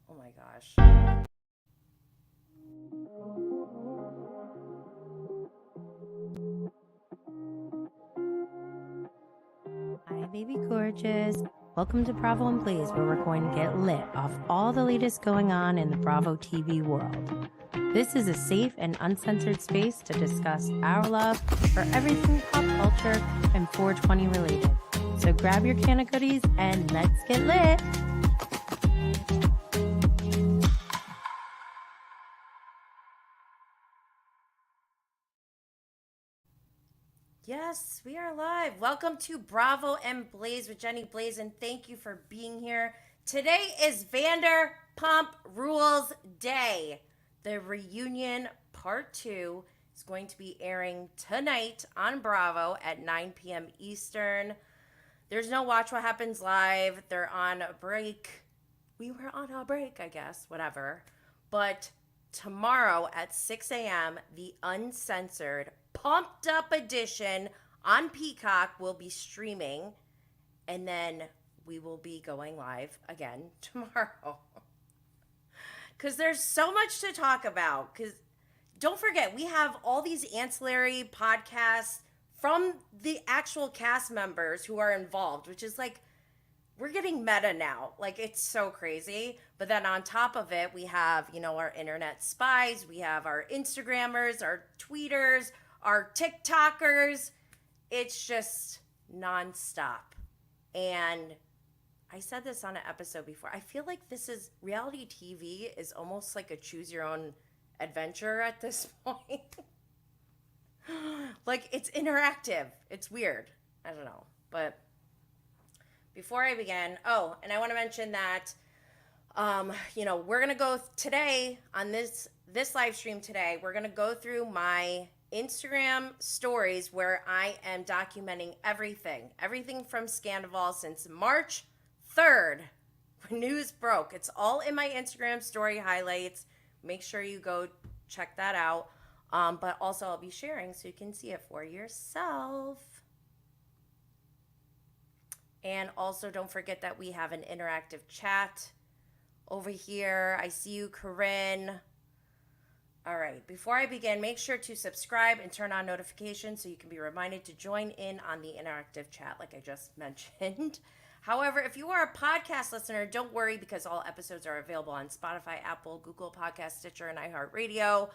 Oh my gosh. Hi, baby gorgeous. Welcome to Bravo and Blaze, where we're going to get lit off all the latest going on in the Bravo TV world. This is a safe and uncensored space to discuss our love for everything pop culture and 420 related. So grab your can of goodies and let's get lit. Yes, we are live. Welcome to Bravo and Blaze with Jenny Blaze, and thank you for being here. Today is Vanderpump Rules Day. The reunion part 2 is going to be airing tonight on Bravo at 9 p.m. Eastern. There's no Watch What Happens Live. They're on a break. We were on a break, I guess, whatever. But tomorrow at 6 a.m., the uncensored, pumped up edition on Peacock will be streaming. And then we will be going live again tomorrow. Because there's so much to talk about. Because don't forget, we have all these ancillary podcasts from the actual cast members who are involved, which is like, we're getting meta now. Like, it's so crazy. But then on top of it, we have, our internet spies, we have our Instagrammers, our tweeters, our TikTokers. It's just nonstop. And I said this on an episode before. I feel like reality TV is almost like a choose your own adventure at this point. Like, it's interactive. It's weird. I don't know. But before I begin, and I want to mention that, we're going to go today on this live stream today. We're going to go through my Instagram stories where I am documenting everything from Scandoval since March 3rd when news broke. It's all in my Instagram story highlights. Make sure you go check that out. But also I'll be sharing so you can see it for yourself. And also don't forget that we have an interactive chat over here. I see you, Corinne. All right, before I begin, make sure to subscribe and turn on notifications so you can be reminded to join in on the interactive chat like I just mentioned. However, if you are a podcast listener, don't worry because all episodes are available on Spotify, Apple, Google Podcast, Stitcher, and iHeartRadio,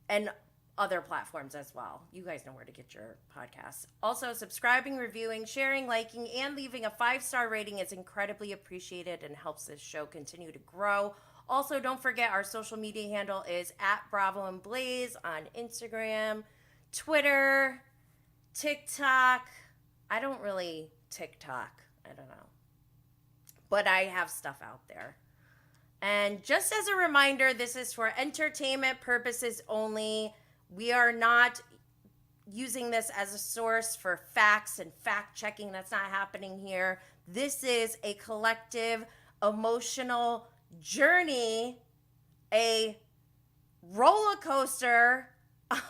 and other platforms as well. You guys know where to get your podcasts. Also, subscribing, reviewing, sharing, liking, and leaving a 5-star rating is incredibly appreciated and helps this show continue to grow. Also, don't forget our social media handle is @Bravo and Blaze on Instagram, Twitter, TikTok. I don't really TikTok. I don't know. But I have stuff out there. And just as a reminder, this is for entertainment purposes only. We are not using this as a source for facts and fact checking. That's not happening here. This is a collective emotional journey, a roller coaster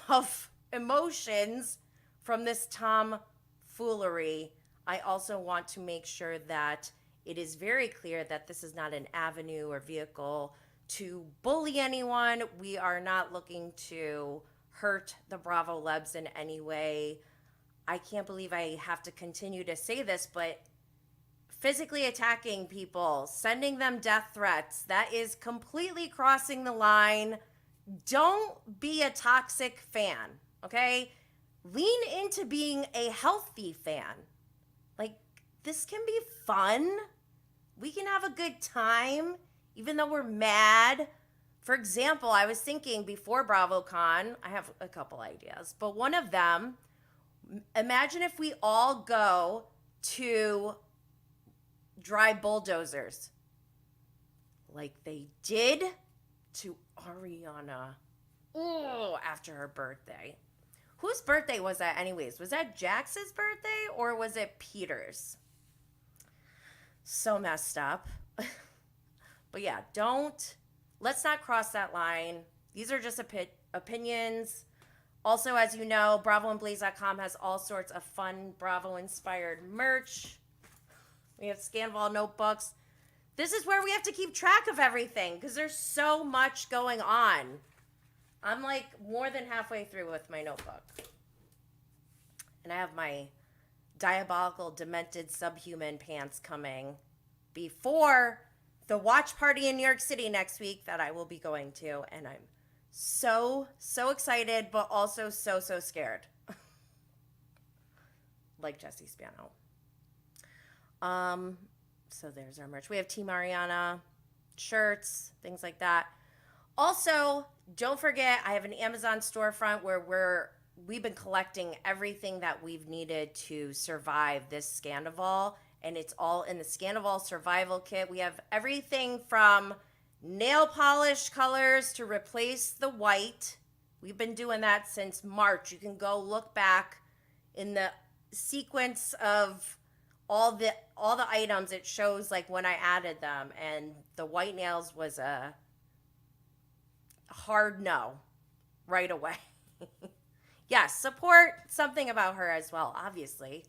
of emotions from this tomfoolery. I also want to make sure that it is very clear that this is not an avenue or vehicle to bully anyone. We are not looking to hurt the Bravo Lebs in any way. I can't believe I have to continue to say this, but physically attacking people, sending them death threats, that is completely crossing the line. Don't be a toxic fan, okay? Lean into being a healthy fan. Like, this can be fun. We can have a good time, even though we're mad. For example, I was thinking before BravoCon, I have a couple ideas, but one of them, imagine if we all go to dry bulldozers like they did to Ariana after her birthday. Whose birthday was that anyways? Was that Jax's birthday or was it Peter's? So messed up. But yeah, let's not cross that line. These are just opinions. Also, as you know, bravoandblaze.com has all sorts of fun Bravo-inspired merch. We have Scandoval notebooks. This is where we have to keep track of everything because there's so much going on. I'm like more than halfway through with my notebook. And I have my diabolical, demented, subhuman pants coming before the watch party in New York City next week that I will be going to. And I'm so excited, but also so scared. Like Jesse Spano. So there's our merch. We have Team Ariana shirts, things like that. Also, don't forget, I have an Amazon storefront where we've been collecting everything that we've needed to survive this Scandoval, and it's all in the Scandoval survival kit. We have everything from nail polish colors to replace the white. We've been doing that since March. You can go look back in the sequence of all the items. It shows like when I added them, and the white nails was a hard no right away. Yes, support something about her as well, obviously.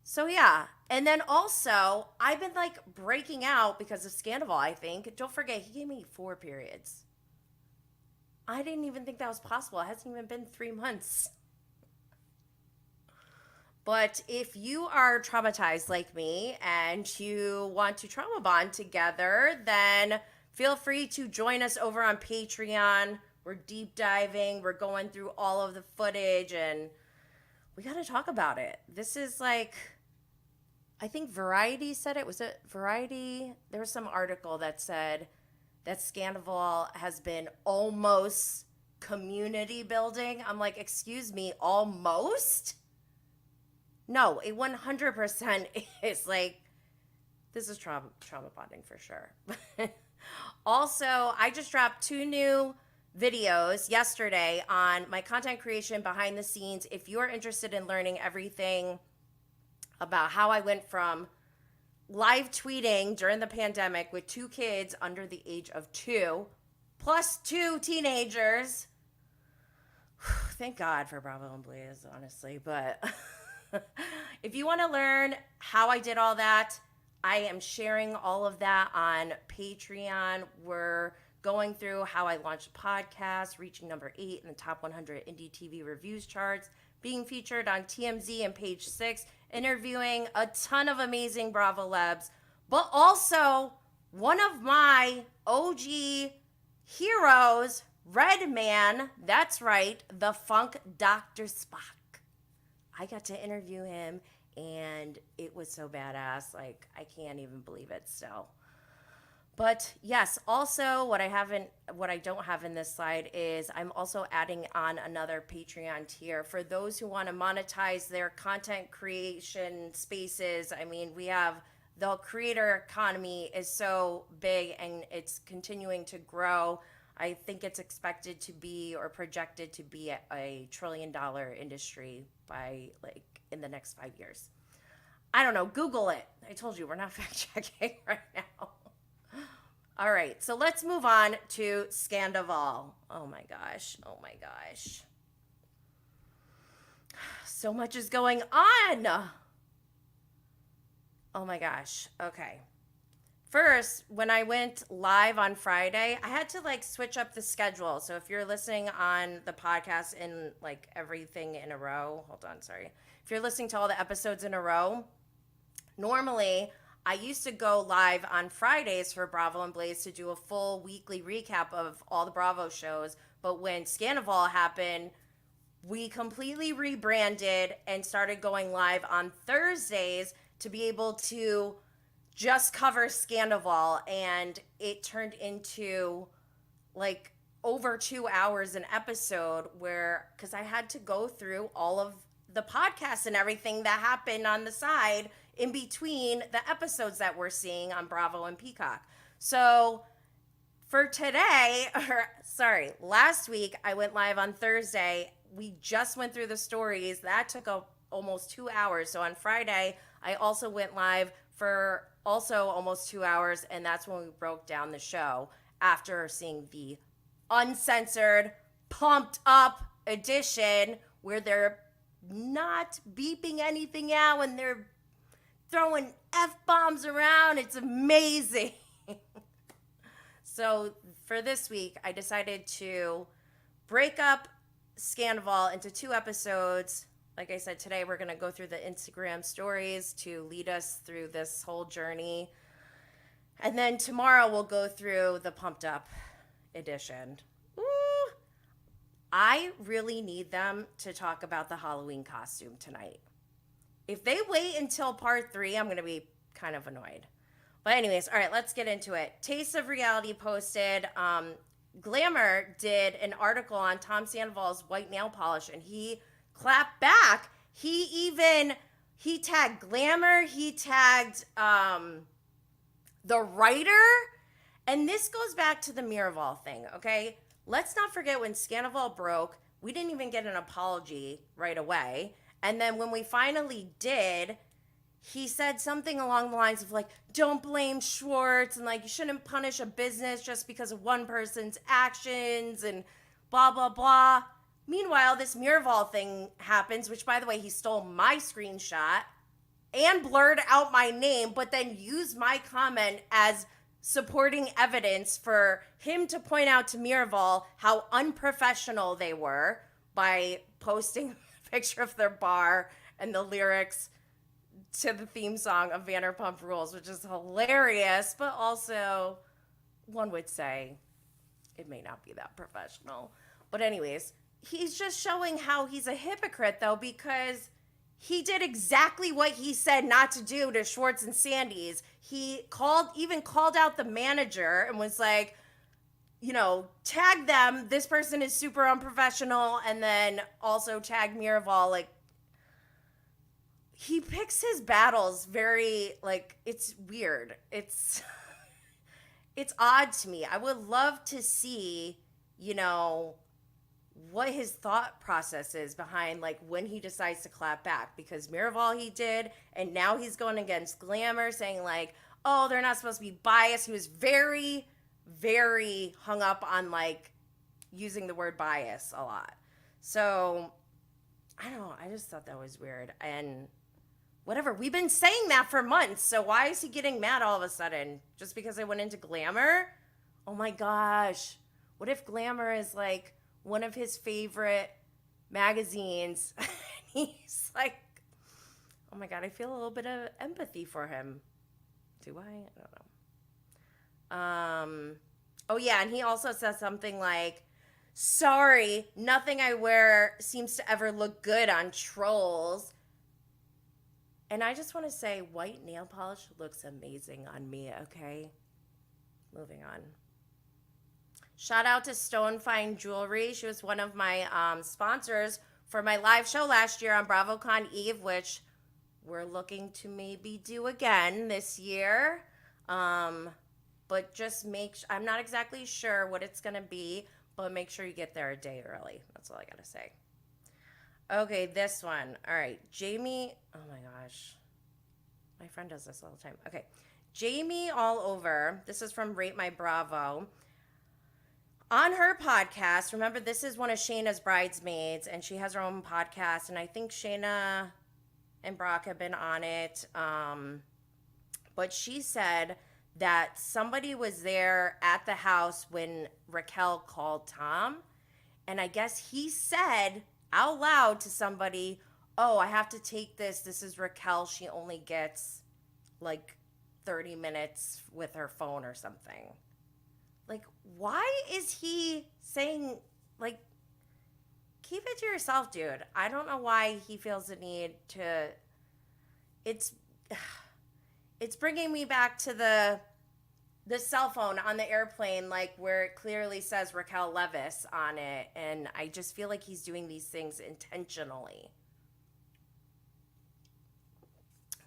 So yeah, and then also I've been like breaking out because of Scandoval. I think, don't forget, he gave me 4 periods. I didn't even think that was possible. It hasn't even been 3 months. But if you are traumatized like me and you want to trauma bond together, then feel free to join us over on Patreon. We're deep diving. We're going through all of the footage, and we got to talk about it. This is like, I think Variety said it. Was it Variety? There was some article that said that Scandoval has been almost community building. I'm like, excuse me, almost? No, it 100% is like, this is trauma bonding for sure. Also, I just dropped 2 new videos yesterday on my content creation behind the scenes. If you're interested in learning everything about how I went from live tweeting during the pandemic with 2 kids under the age of 2, plus 2 teenagers. Thank God for Bravo and Blaze, honestly. But if you want to learn how I did all that, I am sharing all of that on Patreon. We're going through how I launched a podcast, reaching number 8 in the top 100 indie TV reviews charts, being featured on TMZ and Page 6, interviewing a ton of amazing Bravo Labs, but also one of my OG heroes, Redman, that's right, the Funk Dr. Spock. I got to interview him, and it was so badass. Like, I can't even believe it still. But yes, also what I don't have in this slide is I'm also adding on another Patreon tier for those who want to monetize their content creation spaces. I mean, we have the creator economy is so big and it's continuing to grow. I think it's expected to be or projected to be a $1 trillion industry by like in the next 5 years. I don't know. Google it. I told you we're not fact checking right now. All right, so let's move on to Scandoval. Oh my gosh. So much is going on. Oh my gosh. Okay. First, when I went live on Friday, I had to like switch up the schedule. So if you're listening on the podcast in like everything in a row, hold on, sorry. If you're listening to all the episodes in a row, normally I used to go live on Fridays for Bravo and Blaze to do a full weekly recap of all the Bravo shows. But when Scandoval happened, we completely rebranded and started going live on Thursdays to be able to just cover Scandoval, and it turned into like over 2 hours an episode because I had to go through all of the podcasts and everything that happened on the side in between the episodes that we're seeing on Bravo and Peacock. So for today, last week, I went live on Thursday. We just went through the stories. That took almost 2 hours. So on Friday, I also went live for also almost 2 hours, and that's when we broke down the show after seeing the uncensored, pumped up edition where they're not beeping anything out and they're throwing F-bombs around. It's amazing. So for this week, I decided to break up Scandoval into 2 episodes. Like I said, today we're going to go through the Instagram stories to lead us through this whole journey. And then tomorrow we'll go through the Pumped Up edition. Ooh. I really need them to talk about the Halloween costume tonight. If they wait until part 3, I'm going to be kind of annoyed. But anyways, all right, let's get into it. Taste of Reality posted. Glamour did an article on Tom Sandoval's white nail polish, and he clapped back. He tagged Glamour. He tagged the writer. And this goes back to the Miraval thing, okay? Let's not forget when Scandoval broke, we didn't even get an apology right away. And then when we finally did, he said something along the lines of like, don't blame Schwartz, and like, you shouldn't punish a business just because of one person's actions and blah, blah, blah. Meanwhile, this Miraval thing happens, which by the way, he stole my screenshot and blurred out my name, but then used my comment as supporting evidence for him to point out to Miraval how unprofessional they were by posting a picture of their bar and the lyrics to the theme song of Vanderpump Rules, which is hilarious, but also one would say it may not be that professional. But anyways, he's just showing how he's a hypocrite though, because he did exactly what he said not to do to Schwartz and Sandy's. He even called out the manager and was like, you know, tag them. This person is super unprofessional. And then also tag Miraval. Like, he picks his battles very, like, it's weird. It's odd to me. I would love to see, you know, what his thought process is behind like when he decides to clap back, because Miraval he did, and now he's going against Glamour saying like, oh, they're not supposed to be biased. He was very, very hung up on like using the word bias a lot. So I don't know. I just thought that was weird. And whatever, we've been saying that for months. So why is he getting mad all of a sudden just because I went into Glamour? Oh my gosh. What if Glamour is like one of his favorite magazines? He's like, oh my God, I feel a little bit of empathy for him. Do I? I don't know. Oh yeah, and he also says something like, sorry, nothing I wear seems to ever look good on trolls. And I just want to say, white nail polish looks amazing on me, okay? Moving on. Shout out to Stone Fine Jewelry. She was one of my sponsors for my live show last year on BravoCon Eve, which we're looking to maybe do again this year. But just I'm not exactly sure what it's going to be, but make sure you get there a day early. That's all I got to say. Okay, this one. All right, Jamie. Oh my gosh. My friend does this all the time. Okay, Jamie All Over. This is from Rate My Bravo. On her podcast, remember this is one of Shayna's bridesmaids, and she has her own podcast, and I think Shayna and Brock have been on it. But she said that somebody was there at the house when Raquel called Tom, and I guess he said out loud to somebody, oh, I have to take this. This is Raquel. She only gets like 30 minutes with her phone or something. Like, why is he saying, like, keep it to yourself, dude? I don't know why he feels the need to. It's bringing me back to the cell phone on the airplane, like where it clearly says Raquel Leviss on it, and I just feel like he's doing these things intentionally.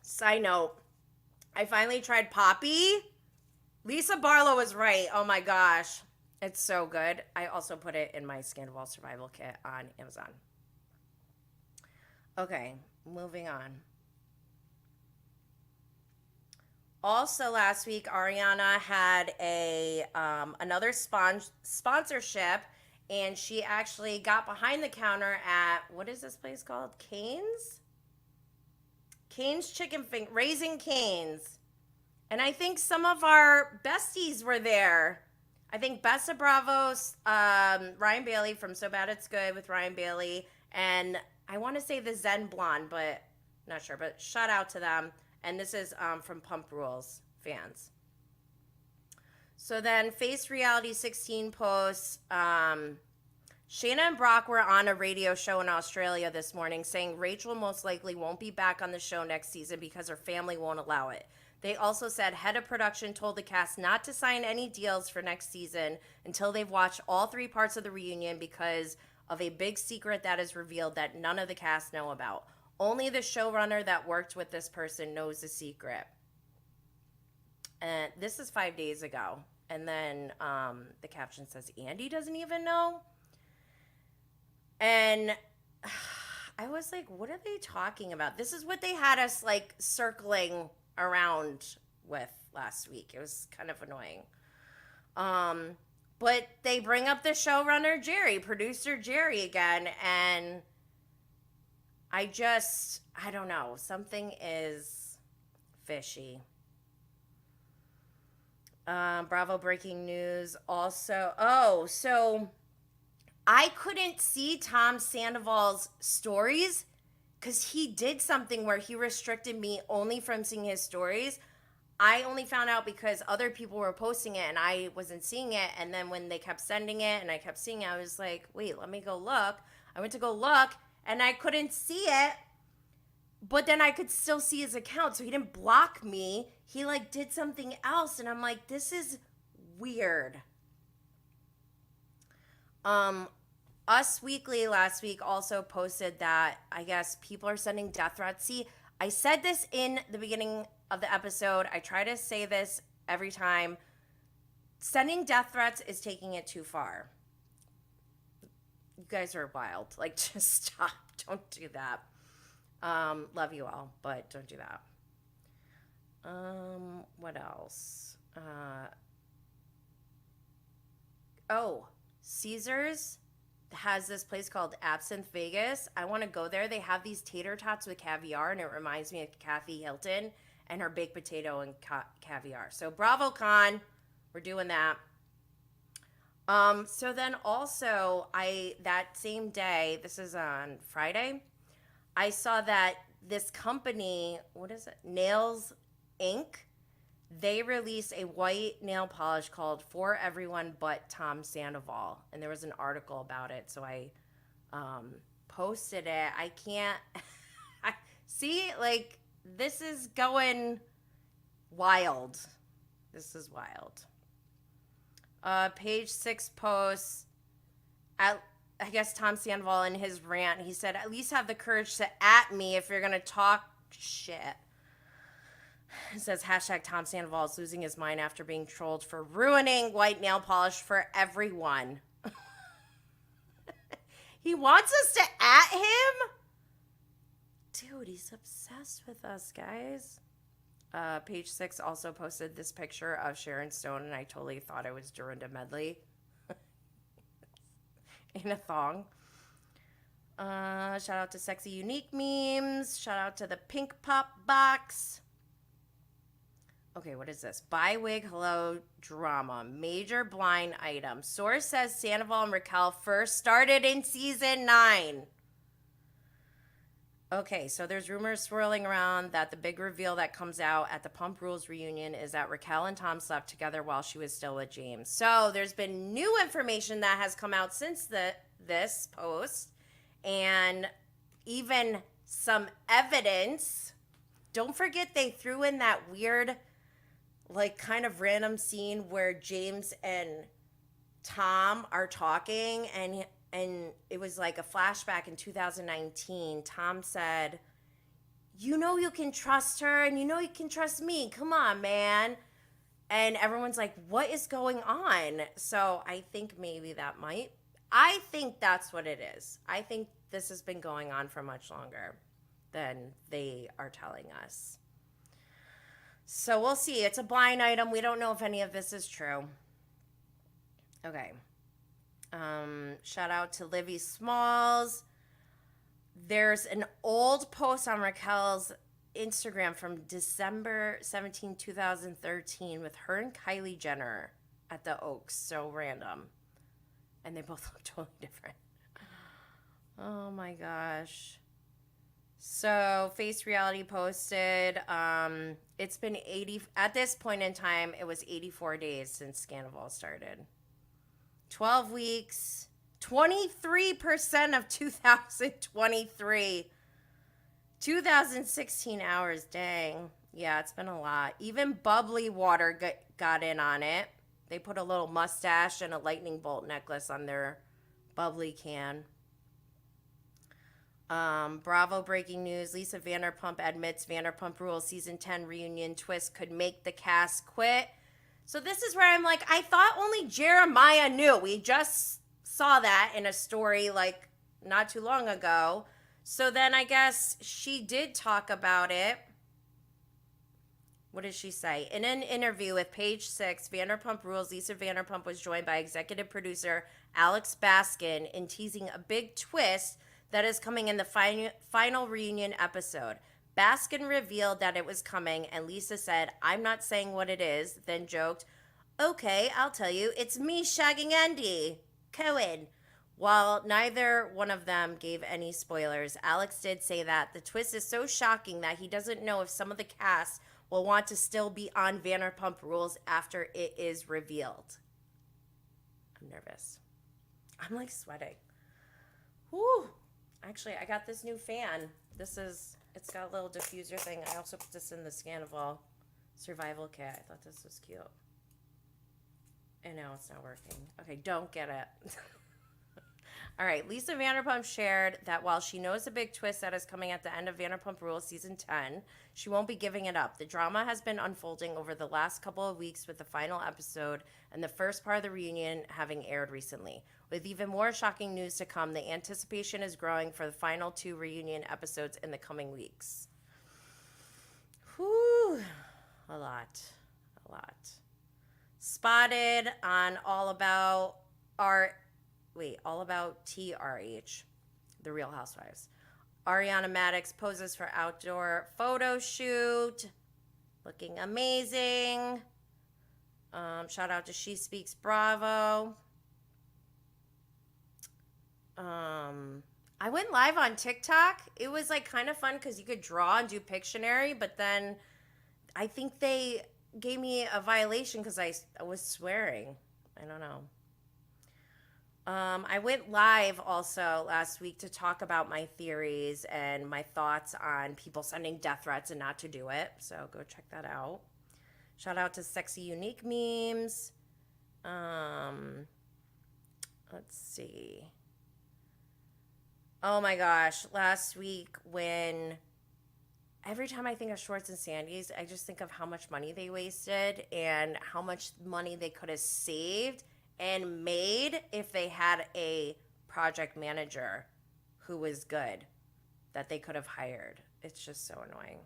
Side note, I finally tried Poppy. Lisa Barlow was right. Oh my gosh. It's so good. I also put it in my Scandoval survival kit on Amazon. Okay, moving on. Also last week, Ariana had another sponsorship, and she actually got behind the counter at, what is this place called? Cane's Raising Cane's. And I think some of our besties were there. I think Bessa Bravos, Ryan Bailey from So Bad It's Good with Ryan Bailey, and I want to say the Zen Blonde, but not sure. But shout out to them. And this is from Pump Rules fans. So then Face Reality 16 posts, Shayna and Brock were on a radio show in Australia this morning saying Rachel most likely won't be back on the show next season because her family won't allow it. They also said head of production told the cast not to sign any deals for next season until they've watched all 3 parts of the reunion because of a big secret that is revealed that none of the cast know about. Only the showrunner that worked with this person knows the secret. And this is 5 days ago. And then the caption says, Andy doesn't even know. And I was like, what are they talking about? This is what they had us like circling around with last week. It was kind of annoying. But they bring up the showrunner Jerry, producer Jerry again, and I don't know. Something is fishy. Bravo breaking news also. Oh, so I couldn't see Tom Sandoval's stories because he did something where he restricted me only from seeing his stories. I only found out because other people were posting it and I wasn't seeing it. And then when they kept sending it and I kept seeing it, I was like, wait, let me go look. I went to go look and I couldn't see it. But then I could still see his account. So he didn't block me. He like did something else. And I'm like, this is weird. Us Weekly last week also posted that I guess people are sending death threats. See, I said this in the beginning of the episode. I try to say this every time. Sending death threats is taking it too far. You guys are wild. Like, just stop. Don't do that. Love you all, but don't do that. What else? Caesar's has this place called Absinthe Vegas. I want to go there. They have these tater tots with caviar, and it reminds me of Kathy Hilton and her baked potato and caviar. So bravocon, we're doing that. So then also, that same day, this is on Friday, I saw that this company, what is it? Nails Inc., they released a white nail polish called For Everyone But Tom Sandoval. And there was an article about it. So I posted it. I can't see, like, this is going wild. This is wild. Page 6 posts. I guess Tom Sandoval in his rant, he said, at least have the courage to at me if you're going to talk shit. It says, hashtag Tom Sandoval is losing his mind after being trolled for ruining white nail polish for everyone. He wants us to at him? Dude, he's obsessed with us, guys. Page 6 also posted this picture of Sharon Stone, and I totally thought it was Dorinda Medley in a thong. Shout out to Sexy Unique Memes. Shout out to the Pink Pop Box. Okay, what is this? Buy wig, hello, drama. Major blind item. Source says Sandoval and Raquel first started in season 9. Okay, so there's rumors swirling around that the big reveal that comes out at the Pump Rules reunion is that Raquel and Tom slept together while she was still with James. So there's been new information that has come out since this post, and even some evidence. Don't forget they threw in that weird, like, kind of random scene where James and Tom are talking, and it was like a flashback in 2019. Tom said, you know you can trust her, and you know you can trust me. Come on, man. And everyone's like, what is going on? So I think maybe I think that's what it is. I think this has been going on for much longer than they are telling us. So we'll see. It's a blind item. We don't know if any of this is true. Okay. Shout out to Livy Smalls. There's an old post on Raquel's Instagram from December 17, 2013 with her and Kylie Jenner at the Oaks. So random. And they both look totally different. Oh my gosh. So Face Reality posted, it's been 80, at this point in time, it was 84 days since Scandoval started. 12 weeks, 23% of 2023. 2016 hours, dang. Yeah, it's been a lot. Even Bubbly Water got in on it. They put a little mustache and a lightning bolt necklace on their bubbly can. Bravo breaking news. Lisa Vanderpump admits Vanderpump Rules season 10 reunion twist could make the cast quit. So this is where I'm like, I thought only Jeremiah knew. We just saw that in a story like not too long ago. So then I guess she did talk about it. What did she say? In an interview with Page 6, Vanderpump Rules, Lisa Vanderpump was joined by executive producer Alex Baskin in teasing a big twist that is coming in the final reunion episode. Baskin revealed that it was coming, and Lisa said, "I'm not saying what it is," then joked, "Okay, I'll tell you. It's me shagging Andy Cohen." While neither one of them gave any spoilers, Alex did say that the twist is so shocking that he doesn't know if some of the cast will want to still be on Vanderpump Rules after it is revealed. I'm nervous. I'm like sweating. Whew. Actually, I got this new fan. It's got a little diffuser thing. I also put this in the Scandoval survival kit. I thought this was cute. And now it's not working. Okay, don't get it. All right, Lisa Vanderpump shared that while she knows the big twist that is coming at the end of Vanderpump Rules season 10, she won't be giving it up. The drama has been unfolding over the last couple of weeks with the final episode and the first part of the reunion having aired recently. With even more shocking news to come, the anticipation is growing for the final 2 reunion episodes in the coming weeks. Whew, a lot. Spotted on All About TRH, The Real Housewives. Ariana Madix poses for outdoor photo shoot. Looking amazing. Shout out to She Speaks Bravo. I went live on TikTok. It was like kind of fun because you could draw and do Pictionary, but then I think they gave me a violation because I was swearing. I don't know. I went live also last week to talk about my theories and my thoughts on people sending death threats and not to do it. So go check that out. Shout out to Sexy Unique Memes. Let's see. Oh my gosh. Last week when every time I think of Schwartz and Sandy's, I just think of how much money they wasted and how much money they could have saved and made if they had a project manager who was good that they could have hired. It's just so annoying.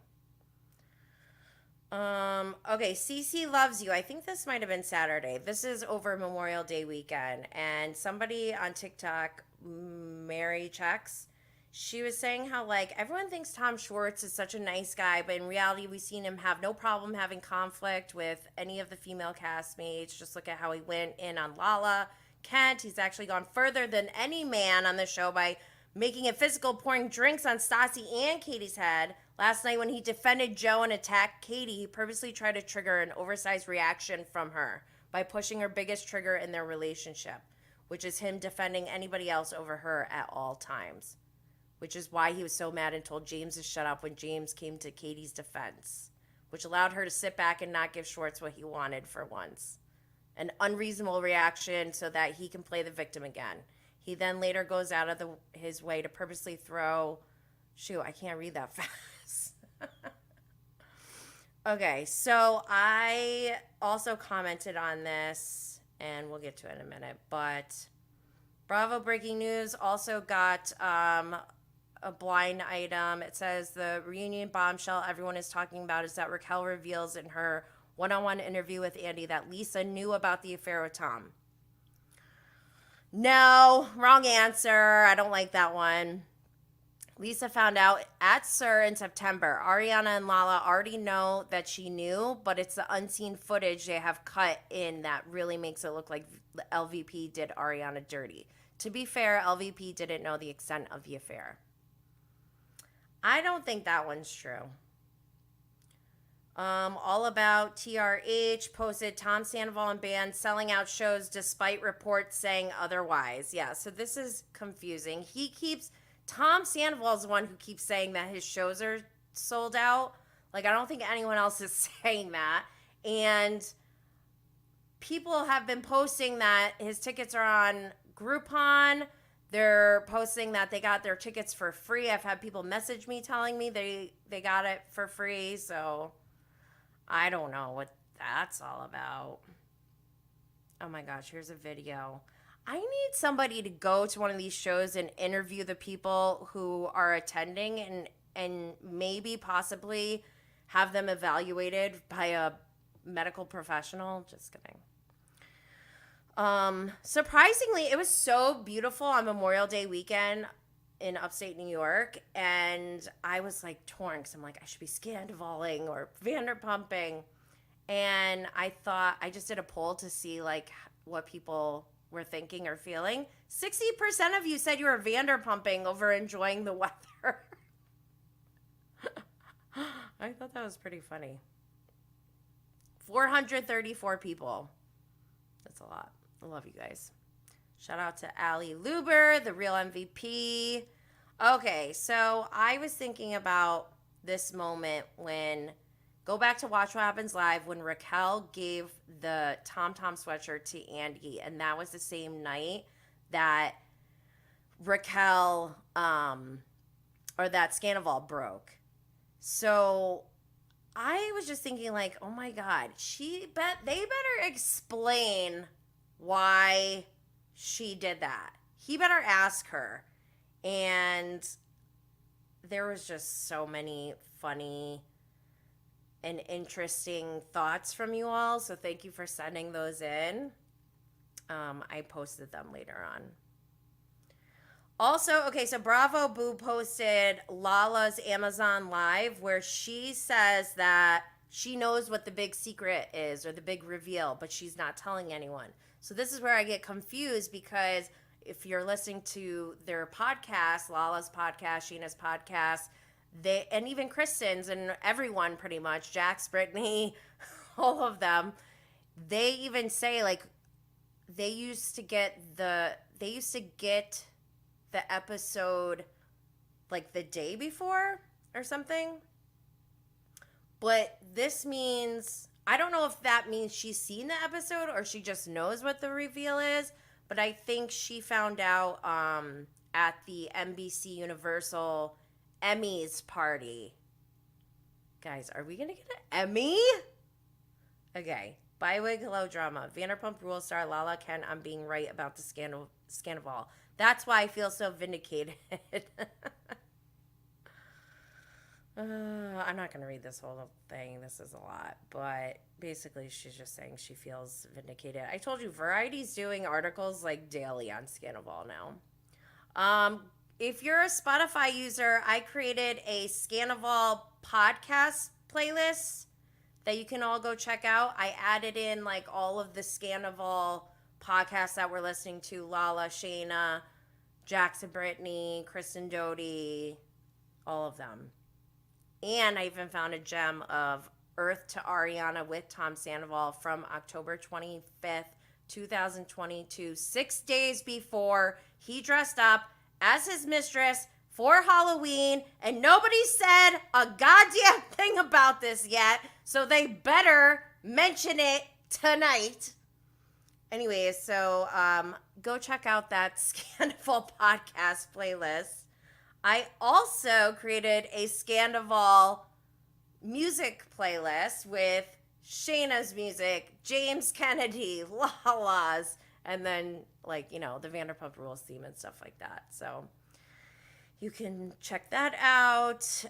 Okay, CC Loves You. I think this might have been Saturday. This is over Memorial Day weekend. And somebody on TikTok, Mary Checks, she was saying how, like, everyone thinks Tom Schwartz is such a nice guy, but in reality, we've seen him have no problem having conflict with any of the female castmates. Just look at how he went in on Lala Kent. He's actually gone further than any man on the show by making it physical, pouring drinks on Stassi and Katie's head. Last night, when he defended Joe and attacked Katie, he purposely tried to trigger an oversized reaction from her by pushing her biggest trigger in their relationship, which is him defending anybody else over her at all times. Which is why he was so mad and told James to shut up when James came to Katie's defense, which allowed her to sit back and not give Schwartz what he wanted for once. An unreasonable reaction so that he can play the victim again. He then later goes out of his way to purposely throw... Shoot, I can't read that fast. Okay, so I also commented on this, and we'll get to it in a minute, but Bravo Breaking News also got... a blind item. It says the reunion bombshell everyone is talking about is that Raquel reveals in her one-on-one interview with Andy that Lisa knew about the affair with Tom. No, wrong answer. I don't like that one. Lisa found out at SUR in September. Ariana and Lala already know that she knew, but it's the unseen footage they have cut in that really makes it look like LVP did Ariana dirty. To be fair, LVP didn't know the extent of the affair. I don't think that one's true. All About TRH posted Tom Sandoval and band selling out shows despite reports saying otherwise. Yeah, so this is confusing. Tom Sandoval's the one who keeps saying that his shows are sold out. Like, I don't think anyone else is saying that. And people have been posting that his tickets are on Groupon. They're posting that they got their tickets for free. I've had people message me telling me they got it for free. So I don't know what that's all about. Oh my gosh, here's a video. I need somebody to go to one of these shows and interview the people who are attending and maybe possibly have them evaluated by a medical professional. Just kidding. Surprisingly, it was so beautiful on Memorial Day weekend in upstate New York, and I was like torn because I'm like, I should be Scandovaling or Vanderpumping. And I thought, I just did a poll to see like what people were thinking or feeling. 60% of you said you were Vanderpumping over enjoying the weather. I thought that was pretty funny. 434 people. That's a lot. I love you guys. Shout out to Allie Luber, the real MVP. Okay, so I was thinking about this moment when, go back to Watch What Happens Live, when Raquel gave the Tom Tom sweatshirt to Andy, and that was the same night that Raquel, or that Scandoval broke. So I was just thinking like, oh my God, they better explain why she did that. He better ask her. And there was just so many funny and interesting thoughts from you all. So thank you for sending those in. I posted them later on. Also, okay, so Bravo Boo posted Lala's Amazon Live where she says that she knows what the big secret is or the big reveal, but she's not telling anyone. So this is where I get confused because if you're listening to their podcast, Lala's podcast, Sheena's podcast, and even Kristen's and everyone pretty much, Jax, Brittany, all of them, they even say like they used to get the episode like the day before or something. But this means, I don't know if that means she's seen the episode or she just knows what the reveal is, but I think she found out at the NBC Universal Emmys party. Guys, are we going to get an Emmy? Okay. Bywig, hello, drama. Vanderpump Rules star Lala Ken, I'm being right about the Scandoval. That's why I feel so vindicated. I'm not going to read this whole thing. This is a lot. But basically, she's just saying she feels vindicated. I told you, Variety's doing articles like daily on Scandoval now. If you're a Spotify user, I created a Scandoval podcast playlist that you can all go check out. I added in like all of the Scandoval podcasts that we're listening to. Lala, Shayna, Jackson, Brittany, Kristen Doty, all of them. And I even found a gem of Earth to Ariana with Tom Sandoval from October 25th, 2022, 6 days before he dressed up as his mistress for Halloween, and nobody said a goddamn thing about this yet, so they better mention it tonight. Anyways, so go check out that Scandoval podcast playlist. I also created a Scandoval music playlist with Shayna's music, James Kennedy, Lala's, and then like, you know, the Vanderpump Rules theme and stuff like that. So you can check that out.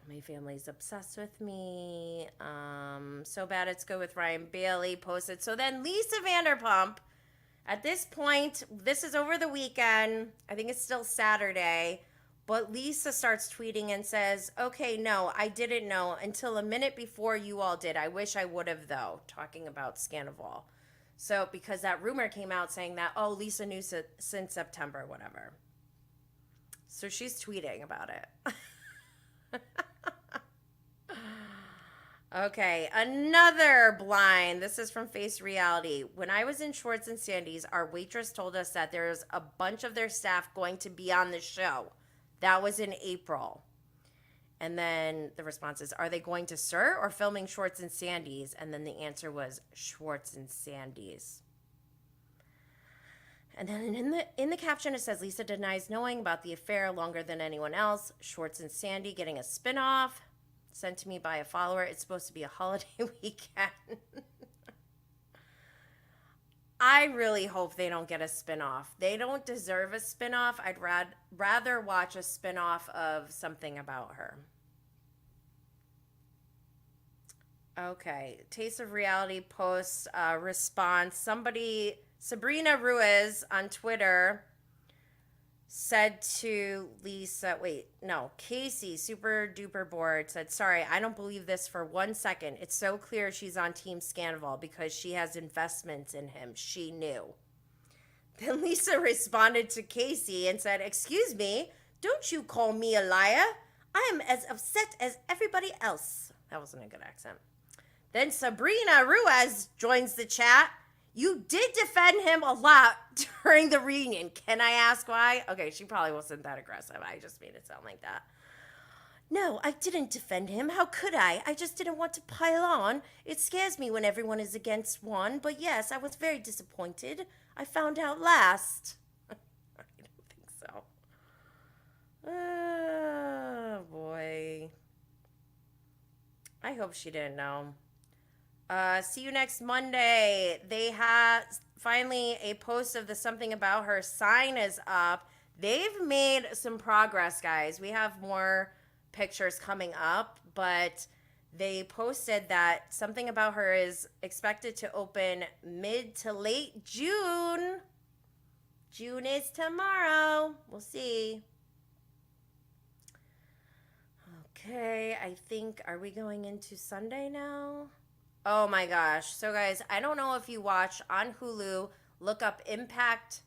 My family's obsessed with me. So Bad It's Good with Ryan Bailey posted. So then Lisa Vanderpump At this point, this is over the weekend. I think it's still Saturday. But Lisa starts tweeting and says, okay, no, I didn't know until a minute before you all did. I wish I would have, though, talking about Scandoval. So, because that rumor came out saying that, oh, Lisa knew since September, whatever. So she's tweeting about it. Okay, another blind. This is from Face Reality. When I was in Schwartz and Sandy's, our waitress told us that there's a bunch of their staff going to be on the show. That was in April. And then the response is, are they going to SIR or filming Schwartz and Sandy's? And then the answer was Schwartz and Sandy's. And then in the caption it says, Lisa denies knowing about the affair longer than anyone else. Schwartz and Sandy getting a spinoff. Sent to me by a follower. It's supposed to be a holiday weekend. I really hope they don't get a spinoff. They don't deserve a spinoff. I'd rather watch a spinoff of something about her. Okay. Taste of Reality posts response. Sabrina Ruiz on Twitter said to Lisa, Casey, super duper bored, said, sorry, I don't believe this for 1 second. It's so clear she's on Team Scandoval because she has investments in him. She knew. Then Lisa responded to Casey and said, excuse me, don't you call me a liar. I am as upset as everybody else. That wasn't a good accent. Then Sabrina Ruiz joins the chat. You did defend him a lot during the reunion. Can I ask why? Okay, she probably wasn't that aggressive. I just made it sound like that. No, I didn't defend him. How could I? I just didn't want to pile on. It scares me when everyone is against one. But yes, I was very disappointed. I found out last. I don't think so. Oh, boy. I hope she didn't know. See you next Monday. They had finally a post of the Something About Her sign is up. They've made some progress, guys. We have more pictures coming up, but they posted that Something About Her is expected to open mid to late June. June is tomorrow. We'll see. Okay, I think, are we going into Sunday now? Oh my gosh. So guys, I don't know if you watch on Hulu, look up Impact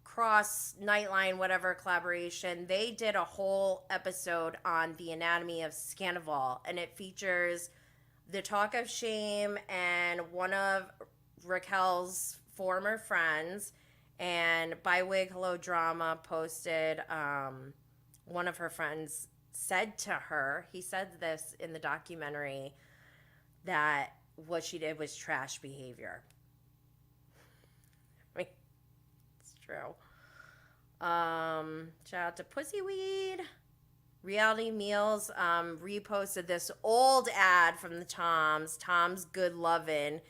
Cross Nightline, whatever collaboration. They did a whole episode on the anatomy of Scandoval, and it features the Talk of Shame and one of Raquel's former friends. And Bywig Hello Drama posted one of her friends said to her, he said this in the documentary, that what she did was trash behavior. I mean, it's true. Shout out to Pussyweed. Reality Meals reposted this old ad from the Tom's Good Lovin'.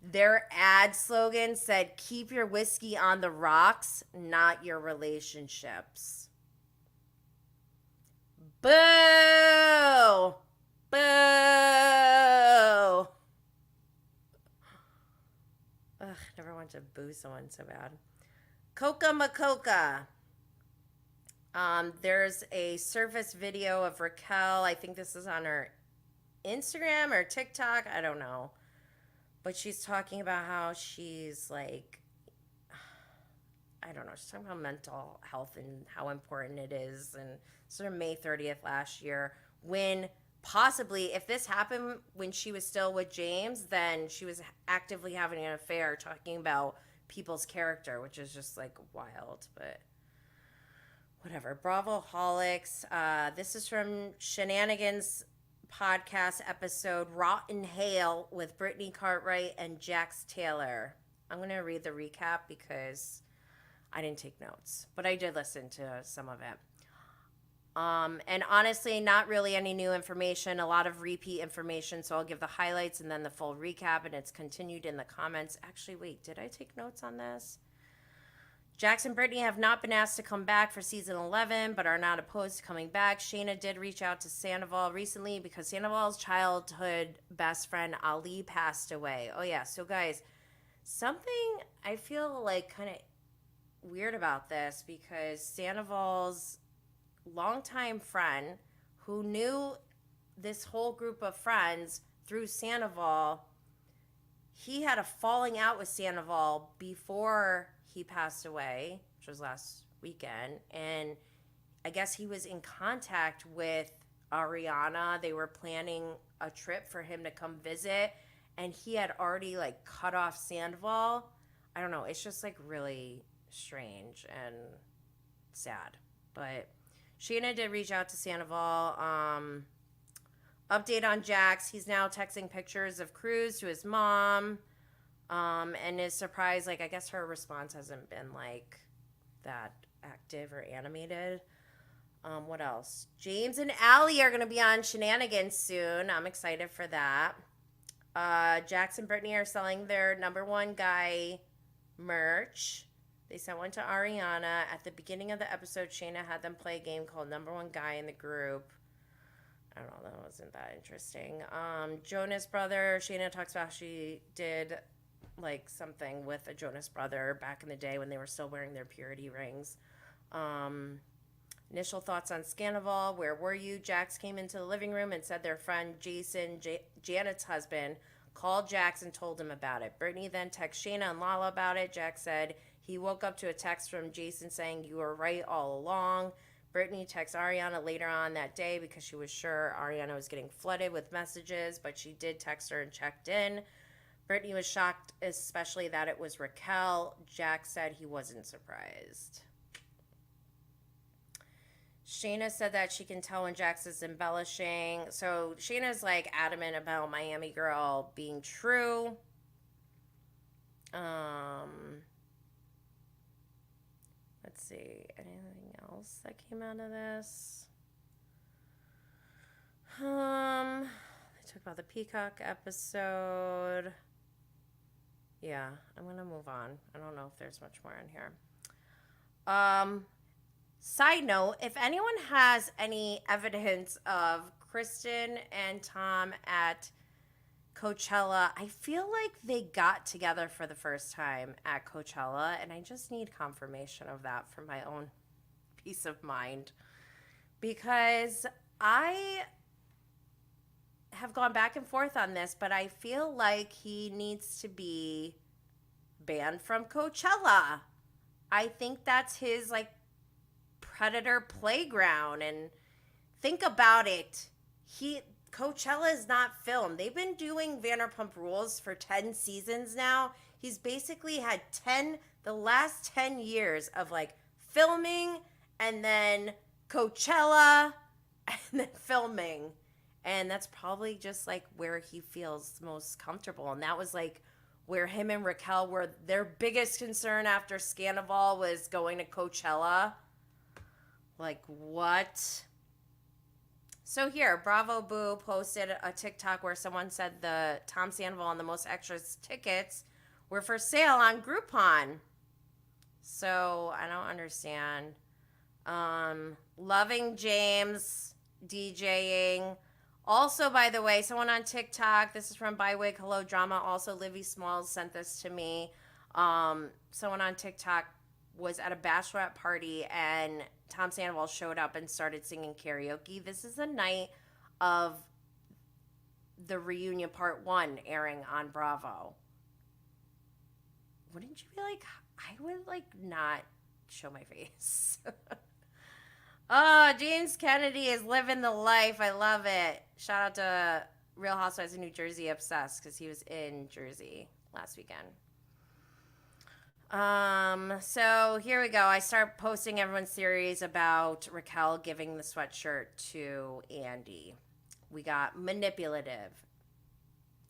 Their ad slogan said, keep your whiskey on the rocks, not your relationships. Boo! Boo! Ugh, never want to boo someone so bad. Coca Macoca. There's a surface video of Raquel. I think this is on her Instagram or TikTok. I don't know. But she's talking about how she's like, I don't know. She's talking about mental health and how important it is. And sort of May 30th last year, when possibly, if this happened when she was still with James, then she was actively having an affair, talking about people's character, which is just like wild, but whatever. Bravoholics. This is from Shenanigans podcast episode Rotten Hail with Brittany Cartwright and Jax Taylor. I'm going to read the recap because I didn't take notes, but I did listen to some of it. And honestly, not really any new information, a lot of repeat information. So I'll give the highlights and then the full recap, and it's continued in the comments. Actually, wait, did I take notes on this? Jax and Brittany have not been asked to come back for season 11, but are not opposed to coming back. Shayna did reach out to Sandoval recently because Sandoval's childhood best friend Ali passed away. Oh yeah, so guys, Something I feel like kind of weird about this because Sandoval's longtime friend who knew this whole group of friends through Sandoval, he had a falling out with Sandoval before he passed away, which was last weekend. And I guess he was in contact with Ariana. They were planning a trip for him to come visit, and he had already like cut off Sandoval. I don't know. It's just like really strange and sad. But Sheena did reach out to Sandoval. Update on Jax. He's now texting pictures of Cruz to his mom. And is surprised, like, I guess her response hasn't been like that active or animated. What else? James and Allie are going to be on Shenanigans soon. I'm excited for that. Jax and Brittany are selling their number one guy merch. They sent one to Ariana. At the beginning of the episode, Shayna had them play a game called Number One Guy in the Group. I don't know, that wasn't that interesting. Jonas Brother, Shayna talks about how she did like something with a Jonas Brother back in the day when they were still wearing their purity rings. Initial thoughts on Scandoval. Where were you? Jax came into the living room and said their friend Jason, Janet's husband, called Jax and told him about it. Brittany then texted Shayna and Lala about it. Jax said he woke up to a text from Jason saying, "You were right all along." Brittany texted Ariana later on that day because she was sure Ariana was getting flooded with messages, but she did text her and checked in. Brittany was shocked, especially that it was Raquel. Jax said he wasn't surprised. Shayna said that she can tell when Jax is embellishing. So Shayna's like adamant about Miami Girl being true. Let's see. Anything else that came out of this? They talked about the Peacock episode. Yeah, I'm going to move on. I don't know if there's much more in here. Side note, if anyone has any evidence of Kristen and Tom at Coachella, I feel like they got together for the first time at Coachella, and I just need confirmation of that for my own peace of mind. Because I have gone back and forth on this, but I feel like he needs to be banned from Coachella. I think that's his like predator playground, and think about it. Coachella is not filmed. They've been doing Vanderpump Rules for 10 seasons now. He's basically had the last 10 years of like filming and then Coachella and then filming. And that's probably just like where he feels most comfortable. And that was like where him and Raquel were, their biggest concern after Scandoval was going to Coachella. Like, what? So here, Bravo Boo posted a TikTok where someone said the Tom Sandoval and the Most Extras tickets were for sale on Groupon. So I don't understand. Loving James DJing. Also, by the way, someone on TikTok, this is from Bywig Hello Drama. Also, Livy Smalls sent this to me. Someone on TikTok was at a bachelorette party and Tom Sandoval showed up and started singing karaoke. This is the night of the reunion part 1 airing on Bravo. Wouldn't you be like, I would like not show my face. Oh, James Kennedy is living the life. I love it. Shout out to Real Housewives of New Jersey Obsessed because he was in Jersey last weekend. So here we go. I start posting everyone's theories about Raquel giving the sweatshirt to Andy. We got manipulative.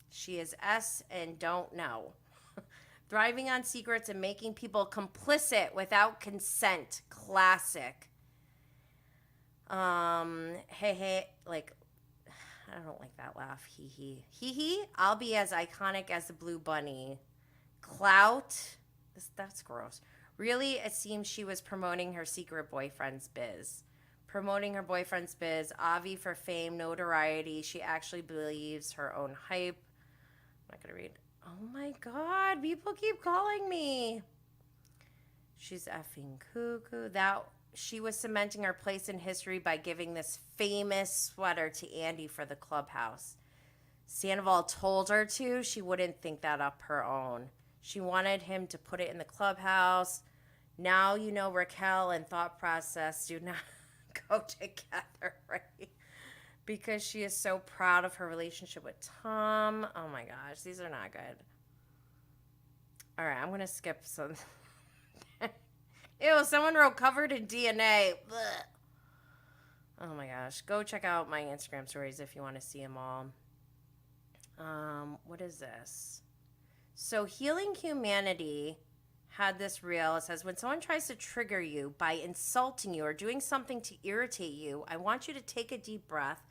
She is S and don't know. Thriving on secrets and making people complicit without consent. Classic. Hey, like, I don't like that laugh. Hee hee. I'll be as iconic as the Blue Bunny. Clout. That's gross. Really, it seems she was promoting her secret boyfriend's biz. Promoting her boyfriend's biz. Avi for fame, notoriety. She actually believes her own hype. I'm not going to read Oh my God, people keep calling me. She's effing cuckoo. That she was cementing her place in history by giving this famous sweater to Andy for the clubhouse. Sandoval told her to. She wouldn't think that up her own. She wanted him to put it in the clubhouse. Now you know Raquel and thought process do not go together, right? Because she is so proud of her relationship with Tom. Oh my gosh, these are not good. All right, I'm going to skip some. Ew, someone wrote covered in DNA. Blech. Oh my gosh. Go check out my Instagram stories if you want to see them all. What is this? So Healing Humanity had this reel. It says, when someone tries to trigger you by insulting you or doing something to irritate you, I want you to take a deep breath,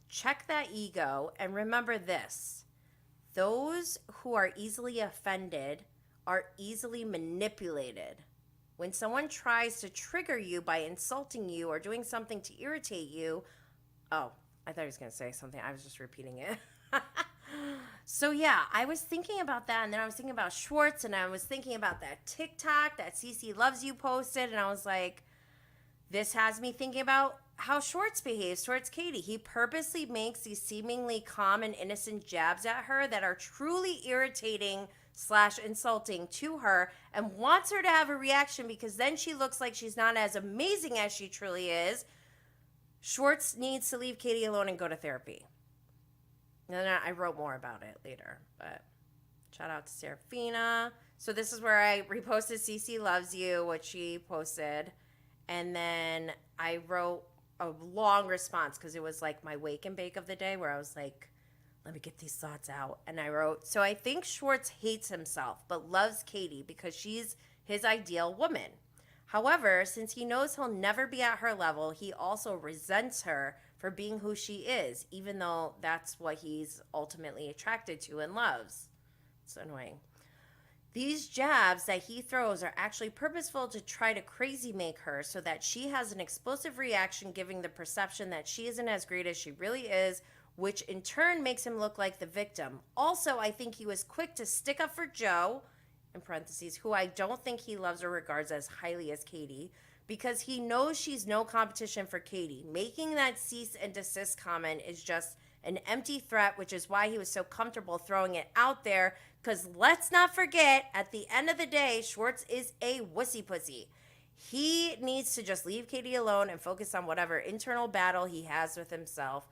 check that ego, and remember this. Those who are easily offended are easily manipulated. When someone tries to trigger you by insulting you or doing something to irritate you, oh, I thought he was going to say something. I was just repeating it. So yeah, I was thinking about that, and then I was thinking about Schwartz, and I was thinking about that TikTok that CC Loves You posted, and I was like, this has me thinking about how Schwartz behaves towards Katie. He purposely makes these seemingly calm and innocent jabs at her that are truly irritating / insulting to her, and wants her to have a reaction because then she looks like she's not as amazing as she truly is. Schwartz needs to leave Katie alone and go to therapy. And then I wrote more about it later, but shout out to Serafina. So this is where I reposted CC Loves You, what she posted. And then I wrote a long response because it was like my wake and bake of the day where I was like, let me get these thoughts out. And I wrote, so I think Schwartz hates himself but loves Katie because she's his ideal woman. However, since he knows he'll never be at her level, he also resents her for being who she is, even though that's what he's ultimately attracted to and loves. It's annoying. These jabs that he throws are actually purposeful to try to crazy make her so that she has an explosive reaction, giving the perception that she isn't as great as she really is, which in turn makes him look like the victim. Also, I think he was quick to stick up for Joe, in parentheses, who I don't think he loves or regards as highly as Katie, because he knows she's no competition for Katie. Making that cease and desist comment is just an empty threat, which is why he was so comfortable throwing it out there, because let's not forget, at the end of the day, Schwartz is a wussy pussy. He needs to just leave Katie alone and focus on whatever internal battle he has with himself.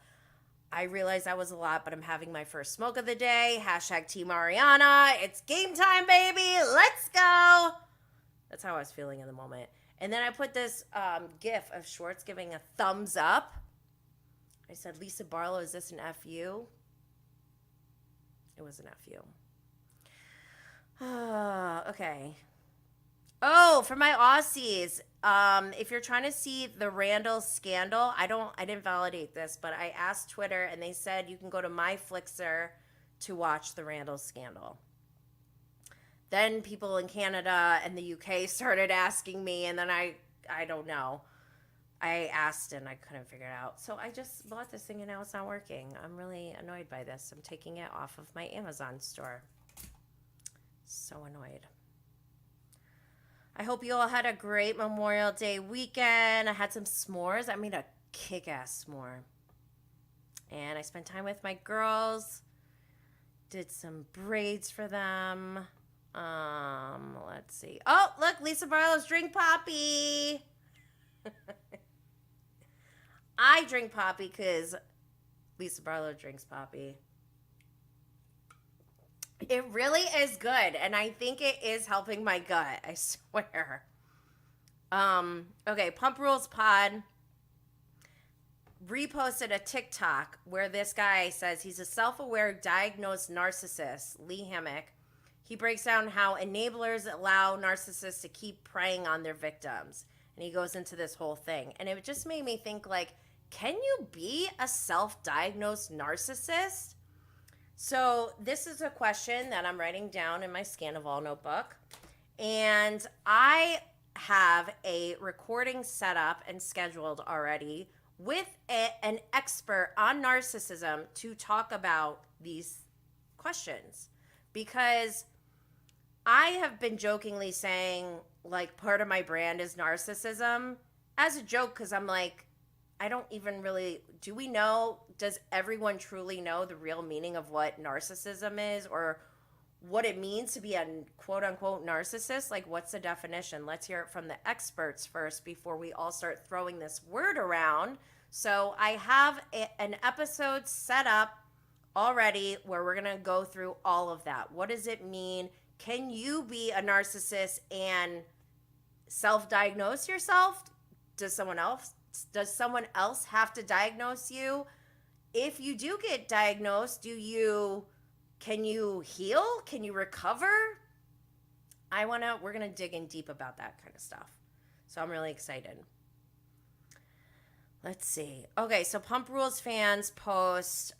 I realize that was a lot, but I'm having my first smoke of the day. Hashtag Team Ariana. It's game time, baby. Let's go. That's how I was feeling in the moment. And then I put this gif of Schwartz giving a thumbs up. I said, Lisa Barlow, is this an FU? It was an FU. Okay. Oh, for my Aussies, if you're trying to see the Randall scandal, I didn't validate this, but I asked Twitter and they said you can go to my Flixer to watch the Randall scandal. Then people in Canada and the UK started asking me, and then I don't know. I asked and I couldn't figure it out. So I just bought this thing and now it's not working. I'm really annoyed by this. I'm taking it off of my Amazon store. So annoyed. I hope you all had a great Memorial Day weekend. I had some s'mores. I made a kick-ass s'more. And I spent time with my girls. Did some braids for them. Let's see. Oh, look, Lisa Barlow's drink poppy. I drink poppy because Lisa Barlow drinks poppy. It really is good, and I think it is helping my gut, I swear. Okay, Pump Rules Pod reposted a TikTok where this guy says he's a self-aware diagnosed narcissist, Lee Hammock. He breaks down how enablers allow narcissists to keep preying on their victims. And he goes into this whole thing. And it just made me think, like, can you be a self-diagnosed narcissist? So this is a question that I'm writing down in my Scandoval notebook. And I have a recording set up and scheduled already with an expert on narcissism to talk about these questions. because I have been jokingly saying, like, part of my brand is narcissism as a joke, because I'm like, I don't even really, do we know, does everyone truly know the real meaning of what narcissism is, or what it means to be a quote unquote narcissist? Like, what's the definition? Let's hear it from the experts first before we all start throwing this word around. So I have an episode set up already where we're going to go through all of that. What does it mean? Can you be a narcissist and self-diagnose yourself? Does someone else have to diagnose you? If you do get diagnosed, can you heal? Can you recover? We're going to dig in deep about that kind of stuff. So I'm really excited. Let's see. Okay, so Pump Rules fans post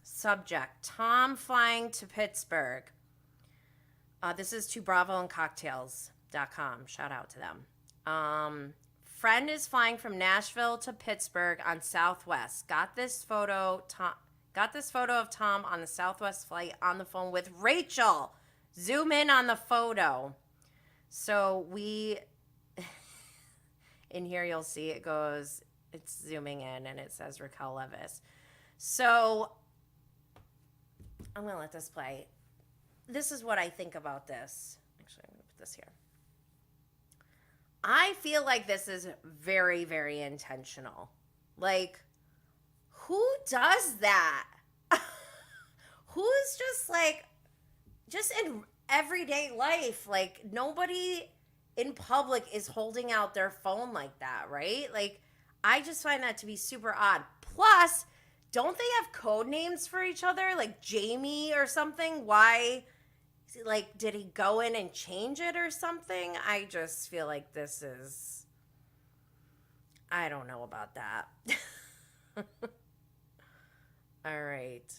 subject, Tom flying to Pittsburgh. This is to bravocon.com. Shout out to them. Friend is flying from Nashville to Pittsburgh on Southwest. Got this photo of Tom on the Southwest flight on the phone with Rachel. Zoom in on the photo. So in here you'll see it's zooming in and it says Raquel Levis. So I'm going to let this play. This is what I think about this. Actually, I'm going to put this here. I feel like this is very, very intentional. Like, who does that? Who's just in everyday life, like, nobody in public is holding out their phone like that, right? Like, I just find that to be super odd. Plus, don't they have code names for each other? Like Jamie or something? Why? Like, did he go in and change it or something? I just feel like I don't know about that. All right.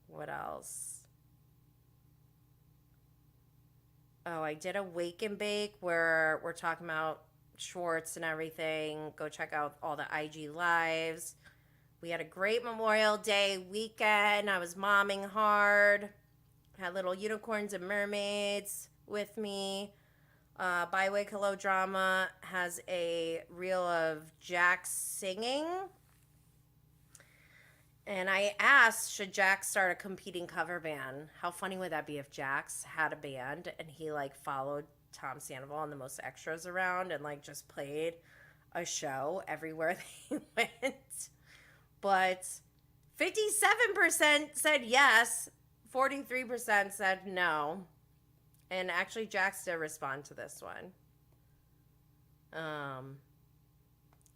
What else? Oh, I did a wake and bake where we're talking about Schwartz and everything. Go check out all the IG lives. We had a great Memorial Day weekend. I was momming hard. Had little unicorns and mermaids with me. Byway Hello Drama has a reel of Jax singing. And I asked, should Jax start a competing cover band? How funny would that be if Jax had a band and he followed Tom Sandoval and the most extras around and just played a show everywhere they went? But 57% said yes. 43% said no. And actually, Jax did respond to this one.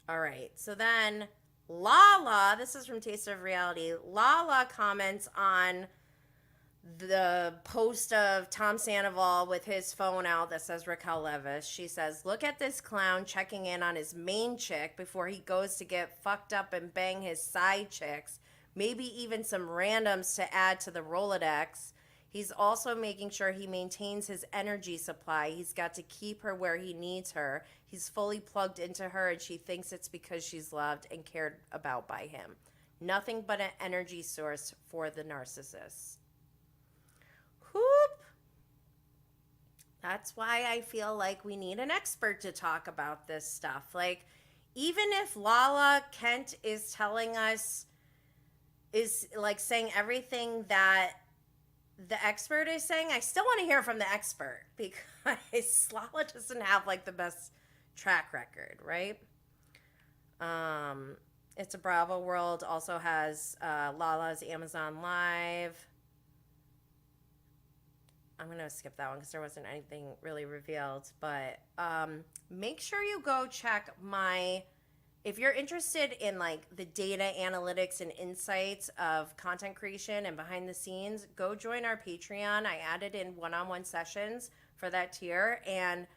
All right. So then Lala, this is from Taste of Reality. Lala comments on the post of Tom Sandoval with his phone out that says Raquel Levis. She says, look at this clown checking in on his main chick before he goes to get fucked up and bang his side chicks. Maybe even some randoms to add to the Rolodex. He's also making sure he maintains his energy supply. He's got to keep her where he needs her. He's fully plugged into her, and she thinks it's because she's loved and cared about by him. Nothing but an energy source for the narcissist. Whoop. That's why I feel like we need an expert to talk about this stuff. Even if Lala Kent is telling us, is saying everything that the expert is saying, I still want to hear from the expert because Lala doesn't have the best track record, right? It's a Bravo World also has Lala's Amazon Live. I'm going to skip that one because there wasn't anything really revealed, but make sure you go check if you're interested in the data analytics and insights of content creation and behind the scenes, go join our Patreon. I added in one-on-one sessions for that tier. And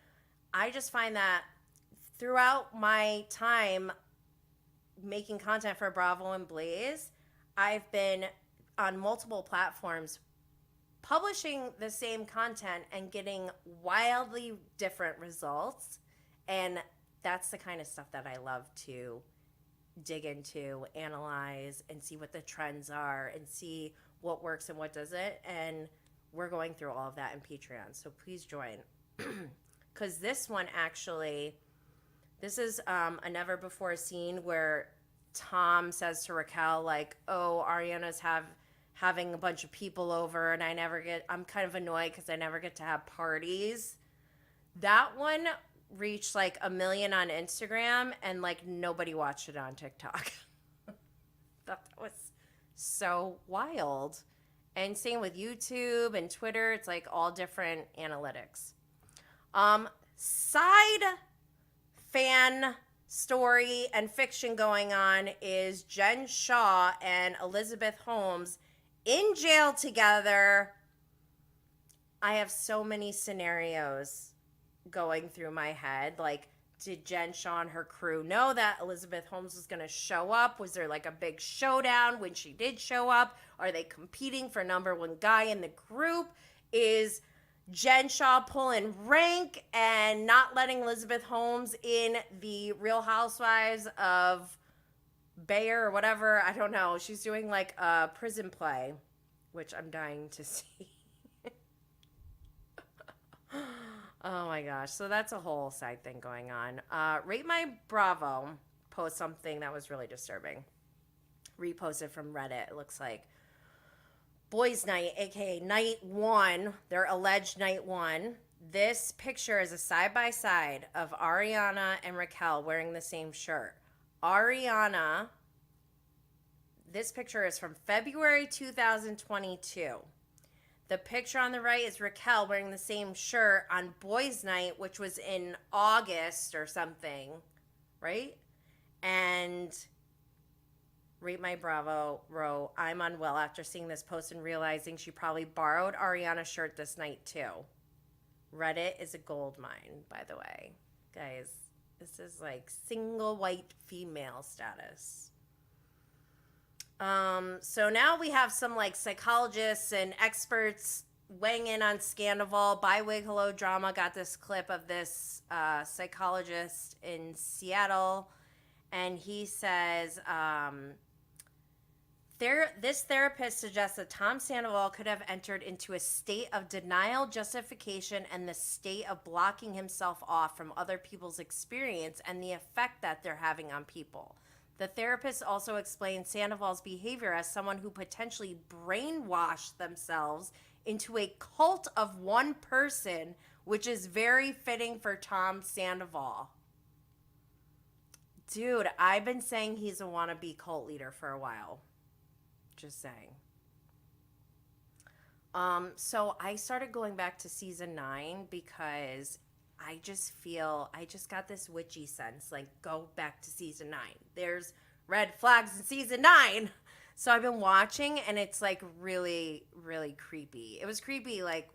I just find that throughout my time making content for Bravo and Blaze, I've been on multiple platforms publishing the same content and getting wildly different results. And that's the kind of stuff that I love to dig into, analyze, and see what the trends are and see what works and what doesn't. And we're going through all of that in Patreon. So please join. Because this one actually, this is a never before seen where Tom says to Raquel, like, oh, Ariana's having a bunch of people over and I'm kind of annoyed because I never get to have parties. That one reached like 1 million on Instagram and like nobody watched it on TikTok. That was so wild. And same with YouTube and Twitter. It's like all different analytics. Side fan story and fiction going on is Jen Shaw and Elizabeth Holmes in jail together. I have so many scenarios going through my head. Like, did Jen Shaw and her crew know that Elizabeth Holmes was going to show up? Was there like a big showdown when she did show up? Are they competing for number one guy in the group? Is Jen Shaw pulling rank and not letting Elizabeth Holmes in the Real Housewives of Bayer or whatever? I don't know. She's doing like a prison play, which I'm dying to see. Oh my gosh. So that's a whole side thing going on. Rate My Bravo post something that was really disturbing. Reposted from Reddit. It looks like Boys Night, aka Night 1, their alleged Night 1. This picture is a side-by-side of Ariana and Raquel wearing the same shirt. Ariana, this picture is from February 2022. The picture on the right is Raquel wearing the same shirt on Boys Night, which was in August or something, right? And Rate My Bravo wrote, I'm unwell after seeing this post and realizing she probably borrowed Ariana's shirt this night too. Reddit is a gold mine, by the way. Guys, this is like single white female status. So now we have some like psychologists and experts weighing in on Scandoval. Bywig Hello Drama got this clip of this psychologist in Seattle, and he says this therapist suggests that Tom Sandoval could have entered into a state of denial, justification, and the state of blocking himself off from other people's experience and the effect that they're having on people. The therapist also explained Sandoval's behavior as someone who potentially brainwashed themselves into a cult of one person, which is very fitting for Tom Sandoval. Dude, I've been saying he's a wannabe cult leader for a while. Just saying. So I started going back to season 9 because I just got this witchy sense, like, go back to season 9. There's red flags in season 9. So I've been watching, and it's, like, really, really creepy. It was creepy, like,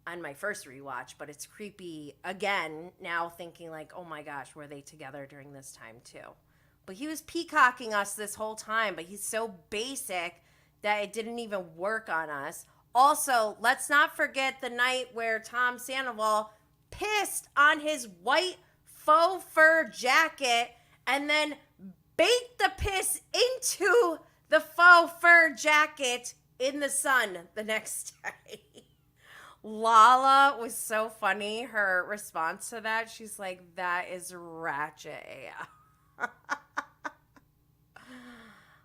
on my first rewatch, but it's creepy again now thinking, like, oh, my gosh, were they together during this time, too? But he was peacocking us this whole time, but he's so basic that it didn't even work on us. Also, let's not forget the night where Tom Sandoval pissed on his white faux fur jacket and then baked the piss into the faux fur jacket in the sun the next day. Lala was so funny. Her response to that, she's like, that is ratchet.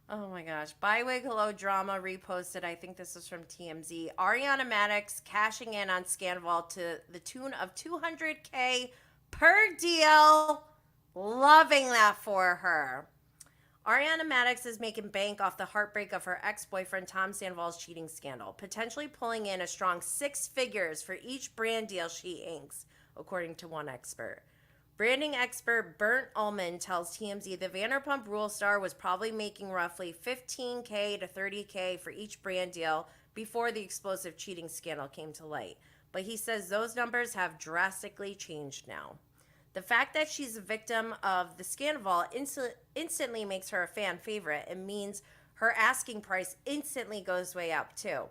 Oh my gosh. Bywig Hello Drama reposted, I think this is from TMZ, Ariana Madix cashing in on Scandoval to the tune of $200K per deal. Loving that for her. Ariana Madix is making bank off the heartbreak of her ex-boyfriend Tom Sandoval's cheating scandal, potentially pulling in a strong 6 figures for each brand deal she inks, according to one expert. Branding expert Bernd Ullman tells TMZ the Vanderpump Rule star was probably making roughly $15K to $30K for each brand deal before the explosive cheating scandal came to light. But he says those numbers have drastically changed now. The fact that she's a victim of the Scandoval instantly makes her a fan favorite and means her asking price instantly goes way up too.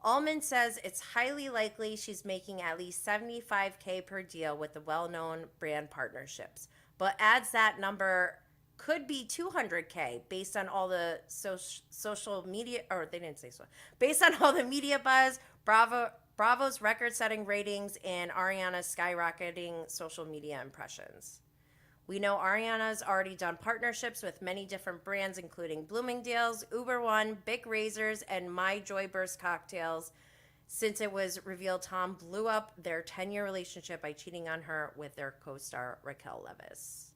Ullman says it's highly likely she's making at least $75K per deal with the well-known brand partnerships, but adds that number could be 200K based on all the social media, or they didn't say so, based on all the media buzz, Bravo's record-setting ratings, and Ariana's skyrocketing social media impressions. We know Ariana's already done partnerships with many different brands, including Bloomingdale's, Uber One, Bic Razors, and My Joy Burst cocktails, since it was revealed Tom blew up their 10-year relationship by cheating on her with their co-star Raquel Leviss.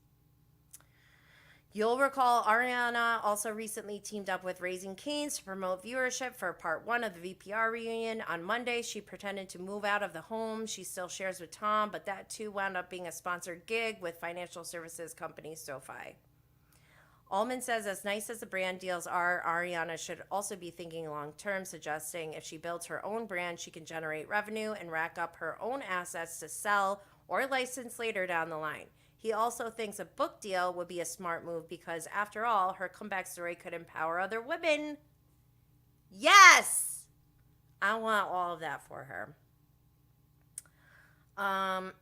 You'll recall Ariana also recently teamed up with Raising Cane's to promote viewership for part 1 of the VPR reunion. On Monday, she pretended to move out of the home she still shares with Tom, but that too wound up being a sponsored gig with financial services company SoFi. Allman says as nice as the brand deals are, Ariana should also be thinking long term, suggesting if she builds her own brand, she can generate revenue and rack up her own assets to sell or license later down the line. He also thinks a book deal would be a smart move because, after all, her comeback story could empower other women. Yes! I want all of that for her. I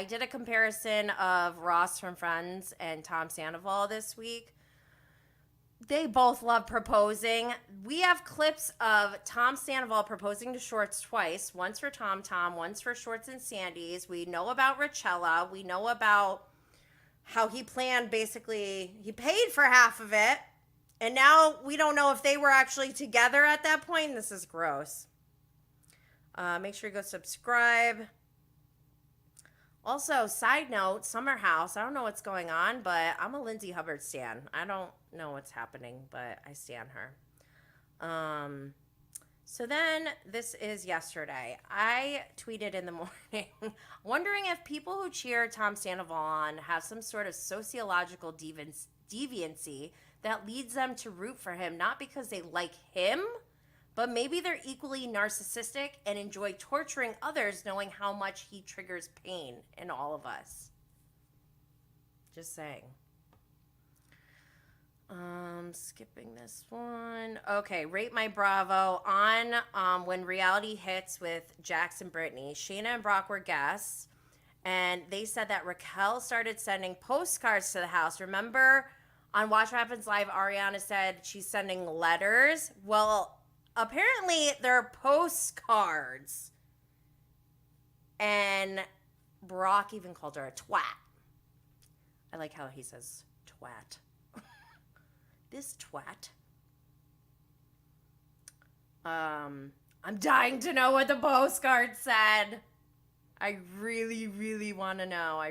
did a comparison of Ross from Friends and Tom Sandoval this week. They both love proposing. We have clips of Tom Sandoval proposing to Shorts twice. Once for Tom, once for Shorts and Sandy's. We know about Richella. We know about how he planned, basically, he paid for half of it. And now we don't know if they were actually together at that point. This is gross. Make sure you go subscribe. Also, side note, Summer House. I don't know what's going on, but I'm a Lindsay Hubbard stan. I don't know what's happening, but I stan her. So then this is yesterday. I tweeted in the morning, wondering if people who cheer Tom Sandoval on have some sort of sociological deviancy that leads them to root for him, not because they like him, but maybe they're equally narcissistic and enjoy torturing others knowing how much he triggers pain in all of us. Just saying. Skipping this one. Okay, Rate My Bravo on When Reality Hits with Jax and Brittany. Shayna and Brock were guests, and they said that Raquel started sending postcards to the house. Remember on Watch What Happens Live, Ariana said she's sending letters? Well, apparently they're postcards. And Brock even called her a twat. I like how he says twat. This twat. I'm dying to know what the postcard said. I really, really want to know.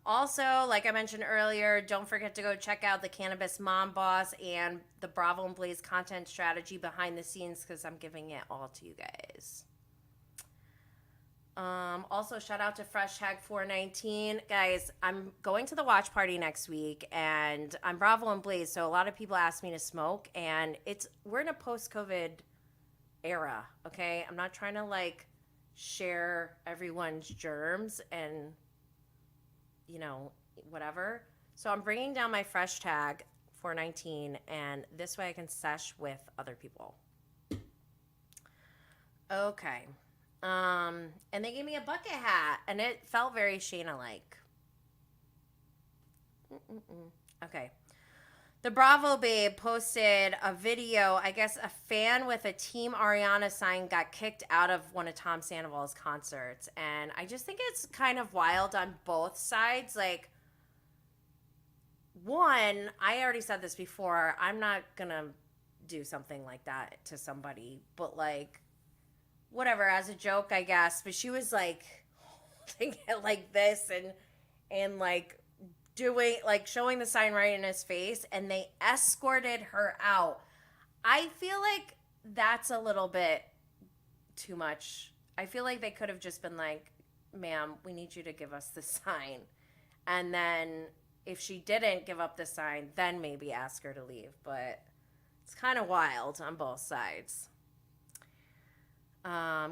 Also, like I mentioned earlier, don't forget to go check out the Cannabis Mom Boss and the Bravo and Blaze content strategy behind the scenes because I'm giving it all to you guys. Also, shout out to #419. Guys, I'm going to the watch party next week, and I'm Bravo and Blaze, so a lot of people ask me to smoke, and we're in a post-COVID era, okay? I'm not trying to, share everyone's germs and, whatever. So I'm bringing down my fresh tag, 419, and this way I can sesh with other people. Okay. And they gave me a bucket hat, and it felt very Shayna-like. Okay. The Bravo Babe posted a video. I guess a fan with a Team Ariana sign got kicked out of one of Tom Sandoval's concerts. And I just think it's kind of wild on both sides. One, I already said this before, I'm not going to do something like that to somebody. But, whatever, as a joke, I guess. But she was, holding it like this and doing, showing the sign right in his face, and they escorted her out. I feel like that's a little bit too much. I feel like they could have just been like, ma'am, we need you to give us the sign. And then if she didn't give up the sign, then maybe ask her to leave. But it's kind of wild on both sides.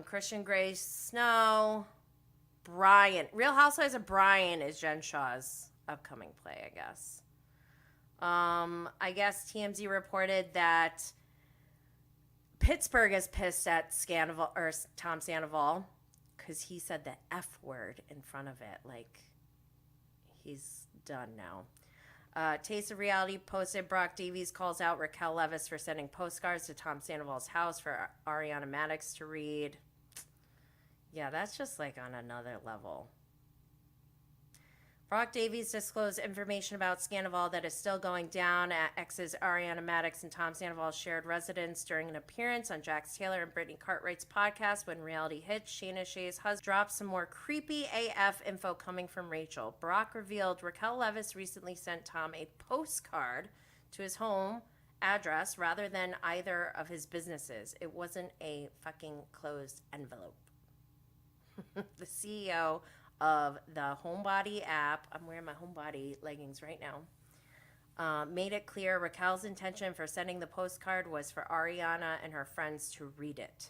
Christian Grey Snow, Brian. Real Housewives of Brian is Jen Shaw's upcoming play, I guess. I guess TMZ reported that Pittsburgh is pissed at Scandoval or Tom Sandoval because he said the F word in front of it. He's done now. Taste of Reality posted Brock Davies calls out Raquel Leviss for sending postcards to Tom Sandoval's house for Ariana Madix to read. Yeah, that's just like on another level. Brock Davies disclosed information about Scandoval that is still going down at exes Ariana Madix and Tom Sandoval's shared residence during an appearance on Jax Taylor and Brittany Cartwright's podcast. When reality hits, Shayna Shea's husband dropped some more creepy AF info coming from Rachel. Brock revealed Raquel Leviss recently sent Tom a postcard to his home address rather than either of his businesses. It wasn't a fucking closed envelope. The CEO of the Homebody app, I'm wearing my Homebody leggings right now, made it clear Raquel's intention for sending the postcard was for Ariana and her friends to read it.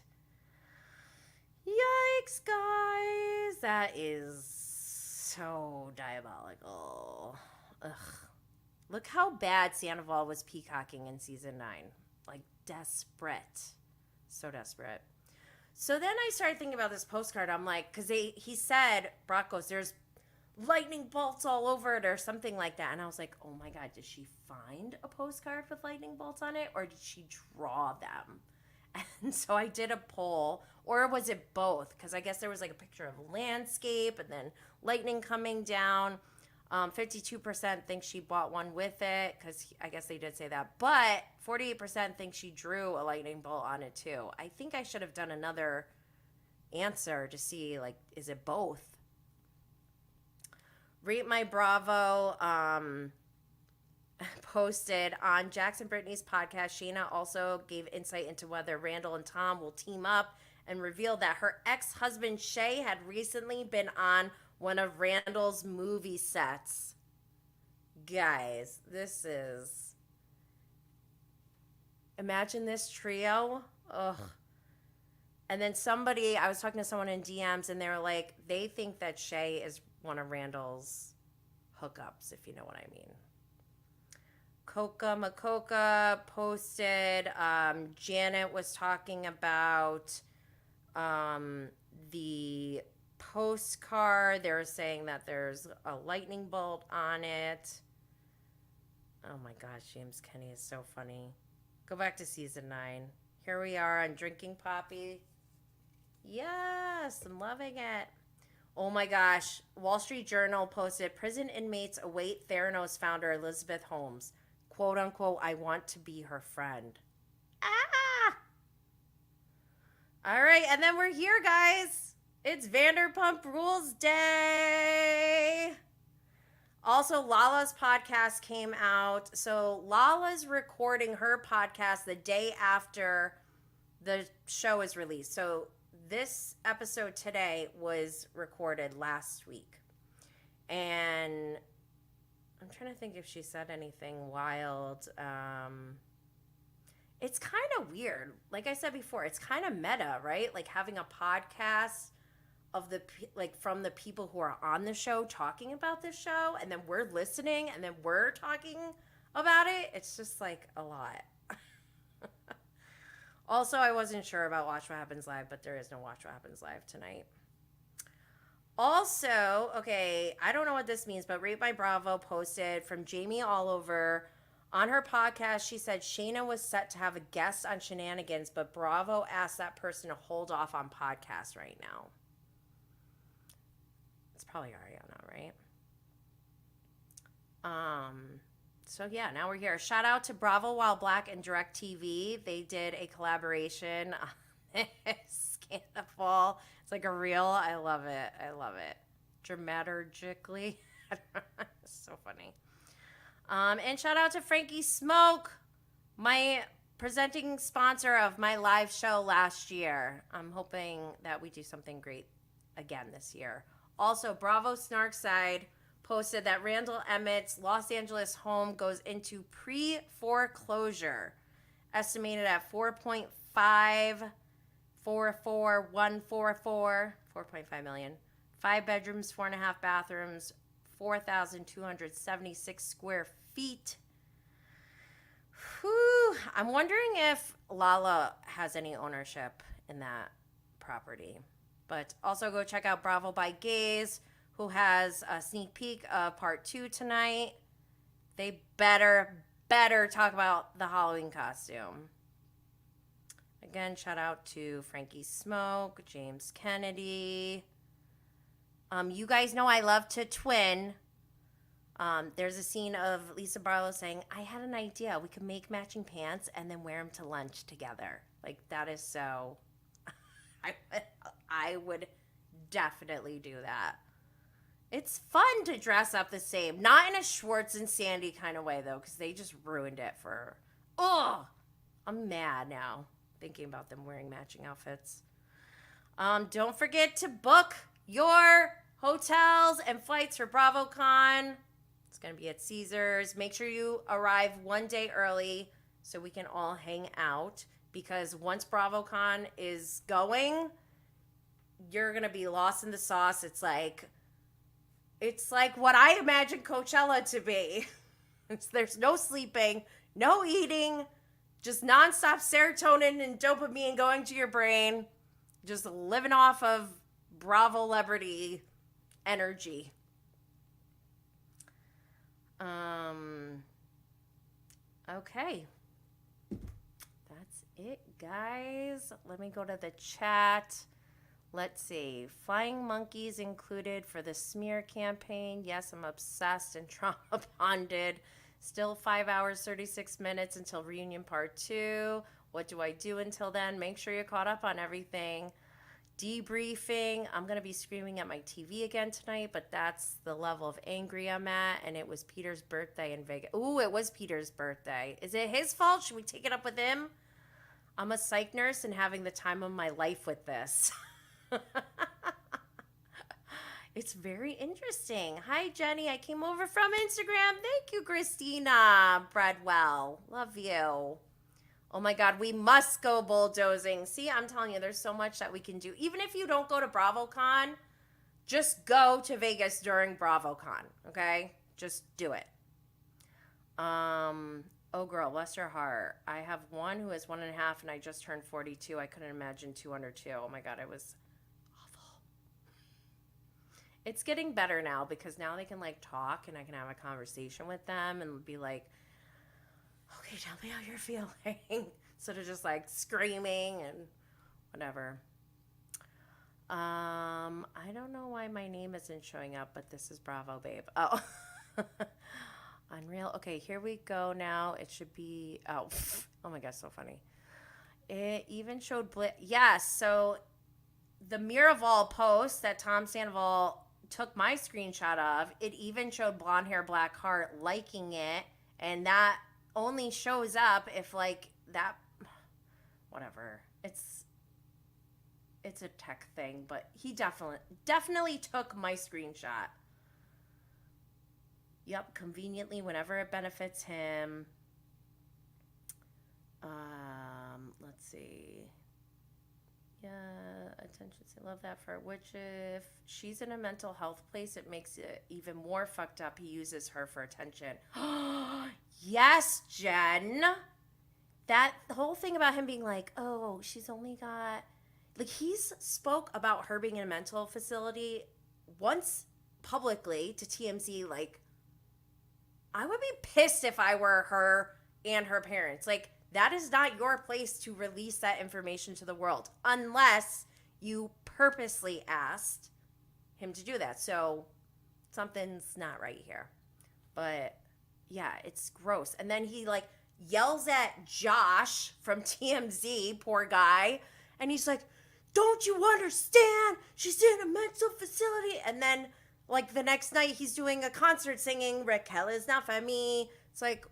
Yikes, guys. That is so diabolical. Ugh. Look how bad Sandoval was peacocking in season 9. Like, desperate. So desperate. So then I started thinking about this postcard. I'm like, because he said, Brock goes, there's lightning bolts all over it or something like that. And I was like, oh my God, did she find a postcard with lightning bolts on it or did she draw them? And so I did a poll, or was it both? Because I guess there was like a picture of a landscape and then lightning coming down. 52% think she bought one with it, because I guess they did say that. But 48% think she drew a lightning bolt on it too. I think I should have done another answer to see, like, is it both? Rate My Bravo posted on Jax and Brittany's podcast. Shayna also gave insight into whether Randall and Tom will team up and revealed that her ex-husband Shay had recently been on one of Randall's movie sets. Guys, this is... Imagine this trio. Ugh. And then I was talking to someone in DMs, and they were like, they think that Shay is one of Randall's hookups, if you know what I mean. Coca Macoca posted, Janet was talking about the postcard. They were saying that there's a lightning bolt on it. Oh my gosh, James Kenny is so funny. Go back to season 9. Here we are on Drinking Poppy. Yes, I'm loving it. Oh my gosh. Wall Street Journal posted, prison inmates await Theranos founder Elizabeth Holmes. Quote unquote, I want to be her friend. Ah! All right, and then we're here, guys. It's Vanderpump Rules Day. Also, Lala's podcast came out. So Lala's recording her podcast the day after the show is released. So this episode today was recorded last week. And I'm trying to think if she said anything wild. It's kind of weird. Like I said before, it's kind of meta, right? Like having a podcast of from the people who are on the show talking about the show, and then we're listening, and then we're talking about it. It's just like a lot. Also, I wasn't sure about Watch What Happens Live, but there is no Watch What Happens Live tonight. Also, okay, I don't know what this means, but Rate My Bravo posted from Jamie Oliver on her podcast. She said Shayna was set to have a guest on Shenanigans, but Bravo asked that person to hold off on podcast right now. It's probably Ariana, right? So yeah, now we're here. Shout out to Bravo While Black and DirecTV. They did a collaboration on Scandoval. It's like a reel. I love it. Dramaturgically. It's so funny. And shout out to Frankie Smoke, my presenting sponsor of my live show last year. I'm hoping that we do something great again this year. Also, Bravo Snarkside posted that Randall Emmett's Los Angeles home goes into pre-foreclosure, estimated at $4.5 million. 5 bedrooms, 4.5 bathrooms, 4,276 square feet. Whew. I'm wondering if Lala has any ownership in that property. But also go check out Bravo by Gaze, who has a sneak peek of part 2 tonight. They better talk about the Halloween costume. Again, shout out to Frankie Smoke, James Kennedy. You guys know I love to twin. There's a scene of Lisa Barlow saying, I had an idea. We could make matching pants and then wear them to lunch together. Like, that is so... I would definitely do that. It's fun to dress up the same. Not in a Schwartz and Sandy kind of way, though, because they just ruined it for... Oh! I'm mad now thinking about them wearing matching outfits. Don't forget to book your hotels and flights for BravoCon. It's going to be at Caesars. Make sure you arrive one day early so we can all hang out, because once BravoCon is going, you're going to be lost in the sauce. It's like what I imagine Coachella to be. There's no sleeping, no eating, just nonstop serotonin and dopamine going to your brain, just living off of Bravo celebrity energy. Okay. That's it, guys. Let me go to the chat. Let's see. Flying monkeys included for the smear campaign. Yes, I'm obsessed and trauma bonded. Still 5 hours, 36 minutes until reunion part 2. What do I do until then? Make sure you're caught up on everything. Debriefing. I'm going to be screaming at my TV again tonight, but that's the level of angry I'm at. And it was Peter's birthday in Vegas. Ooh, it was Peter's birthday. Is it his fault? Should we take it up with him? I'm a psych nurse and having the time of my life with this. It's very interesting. Hi, Jenny. I came over from Instagram. Thank you, Christina Bradwell. Love you. Oh, my God. We must go bulldozing. See, I'm telling you, there's so much that we can do. Even if you don't go to BravoCon, just go to Vegas during BravoCon, okay? Just do it. Oh, girl, bless your heart. I have one who is 1.5, and I just turned 42. I couldn't imagine 2 under 2. Oh, my God. It was... It's getting better now because now they can like talk and I can have a conversation with them and be like, okay, tell me how you're feeling. Instead of just like screaming and whatever. I don't know why my name isn't showing up, but this is Bravo, babe. Oh, Unreal. Okay, here we go now. It should be, oh my God, so funny. It even showed, yes, so the Miraval post that Tom Sandoval took my screenshot of, it even showed blonde hair, black heart liking it, and that only shows up if like that, whatever. It's a tech thing, but he definitely took my screenshot. Yep, conveniently whenever it benefits him. Let's see. Yeah, attention. I love that for which if she's in a mental health place, it makes it even more fucked up. He uses her for attention. Yes, Jen. That whole thing about him being like, oh, she's only got, like, he's spoke about her being in a mental facility once publicly to TMZ. Like, I would be pissed if I were her and her parents. Like, that is not your place to release that information to the world unless you purposely asked him to do that. So something's not right here. But yeah, it's gross. And then he like yells at Josh from TMZ, poor guy. And he's like, don't you understand? She's in a mental facility. And then like the next night he's doing a concert singing Raquel is not for me. It's like,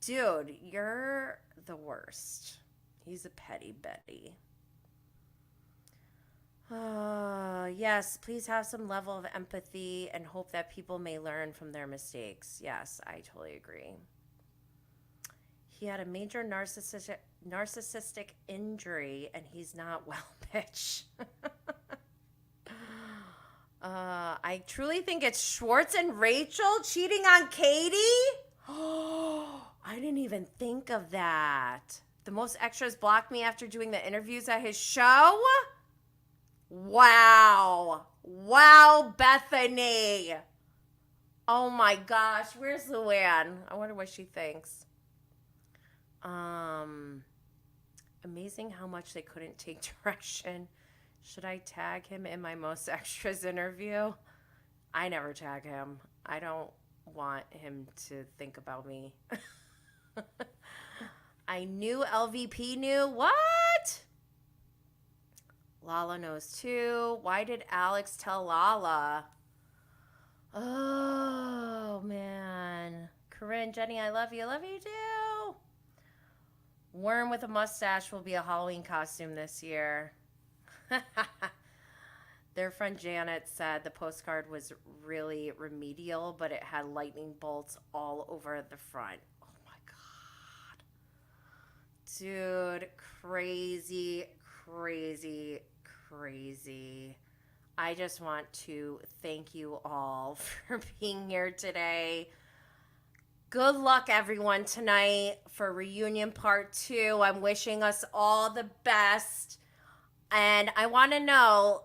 dude, you're the worst. He's a petty Betty. Yes, please have some level of empathy and hope that people may learn from their mistakes. Yes, I totally agree. He had a major narcissistic injury and he's not well, bitch. I truly think it's Schwartz and Rachel cheating on Katie. Oh, I didn't even think of that. The most extras blocked me after doing the interviews at his show. Wow. Wow, Bethany. Oh my gosh, where's Luann? I wonder what she thinks. Amazing how much they couldn't take direction. Should I tag him in my most extras interview? I never tag him. I don't want him to think about me. I knew LVP knew. What? Lala knows too. Why did Alex tell Lala? Oh, man. Corinne, Jenny, I love you. I love you too. Worm with a mustache will be a Halloween costume this year. Their friend Janet said the postcard was really remedial, but it had lightning bolts all over the front. Oh my God. Dude, crazy, crazy, crazy. I just want to thank you all for being here today. Good luck, everyone, tonight for reunion part 2. I'm wishing us all the best. And I want to know,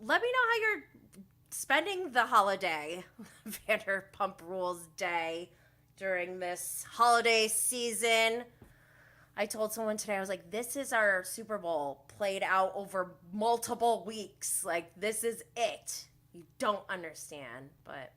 let me know how you're spending the holiday, Vanderpump Rules Day, during this holiday season. I told someone today, I was like, this is our Super Bowl played out over multiple weeks. Like, this is it. You don't understand, but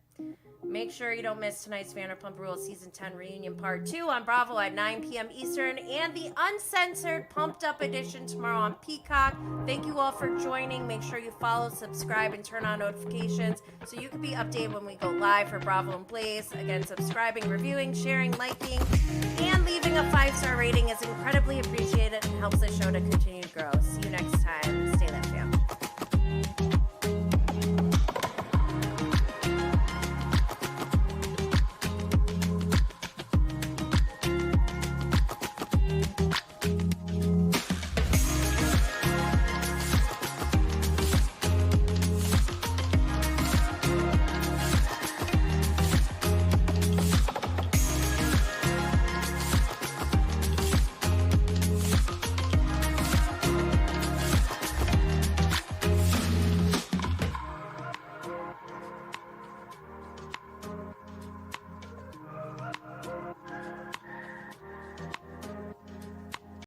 make sure you don't miss tonight's Vanderpump Rules Season 10 Reunion Part 2 on Bravo at 9 p.m. Eastern and the uncensored Pumped Up edition tomorrow on Peacock. Thank you all for joining. Make sure you follow, subscribe, and turn on notifications so you can be updated when we go live for Bravo and Blaze. Again, subscribing, reviewing, sharing, liking, and leaving a 5-star rating is incredibly appreciated and helps the show to continue to grow. See you next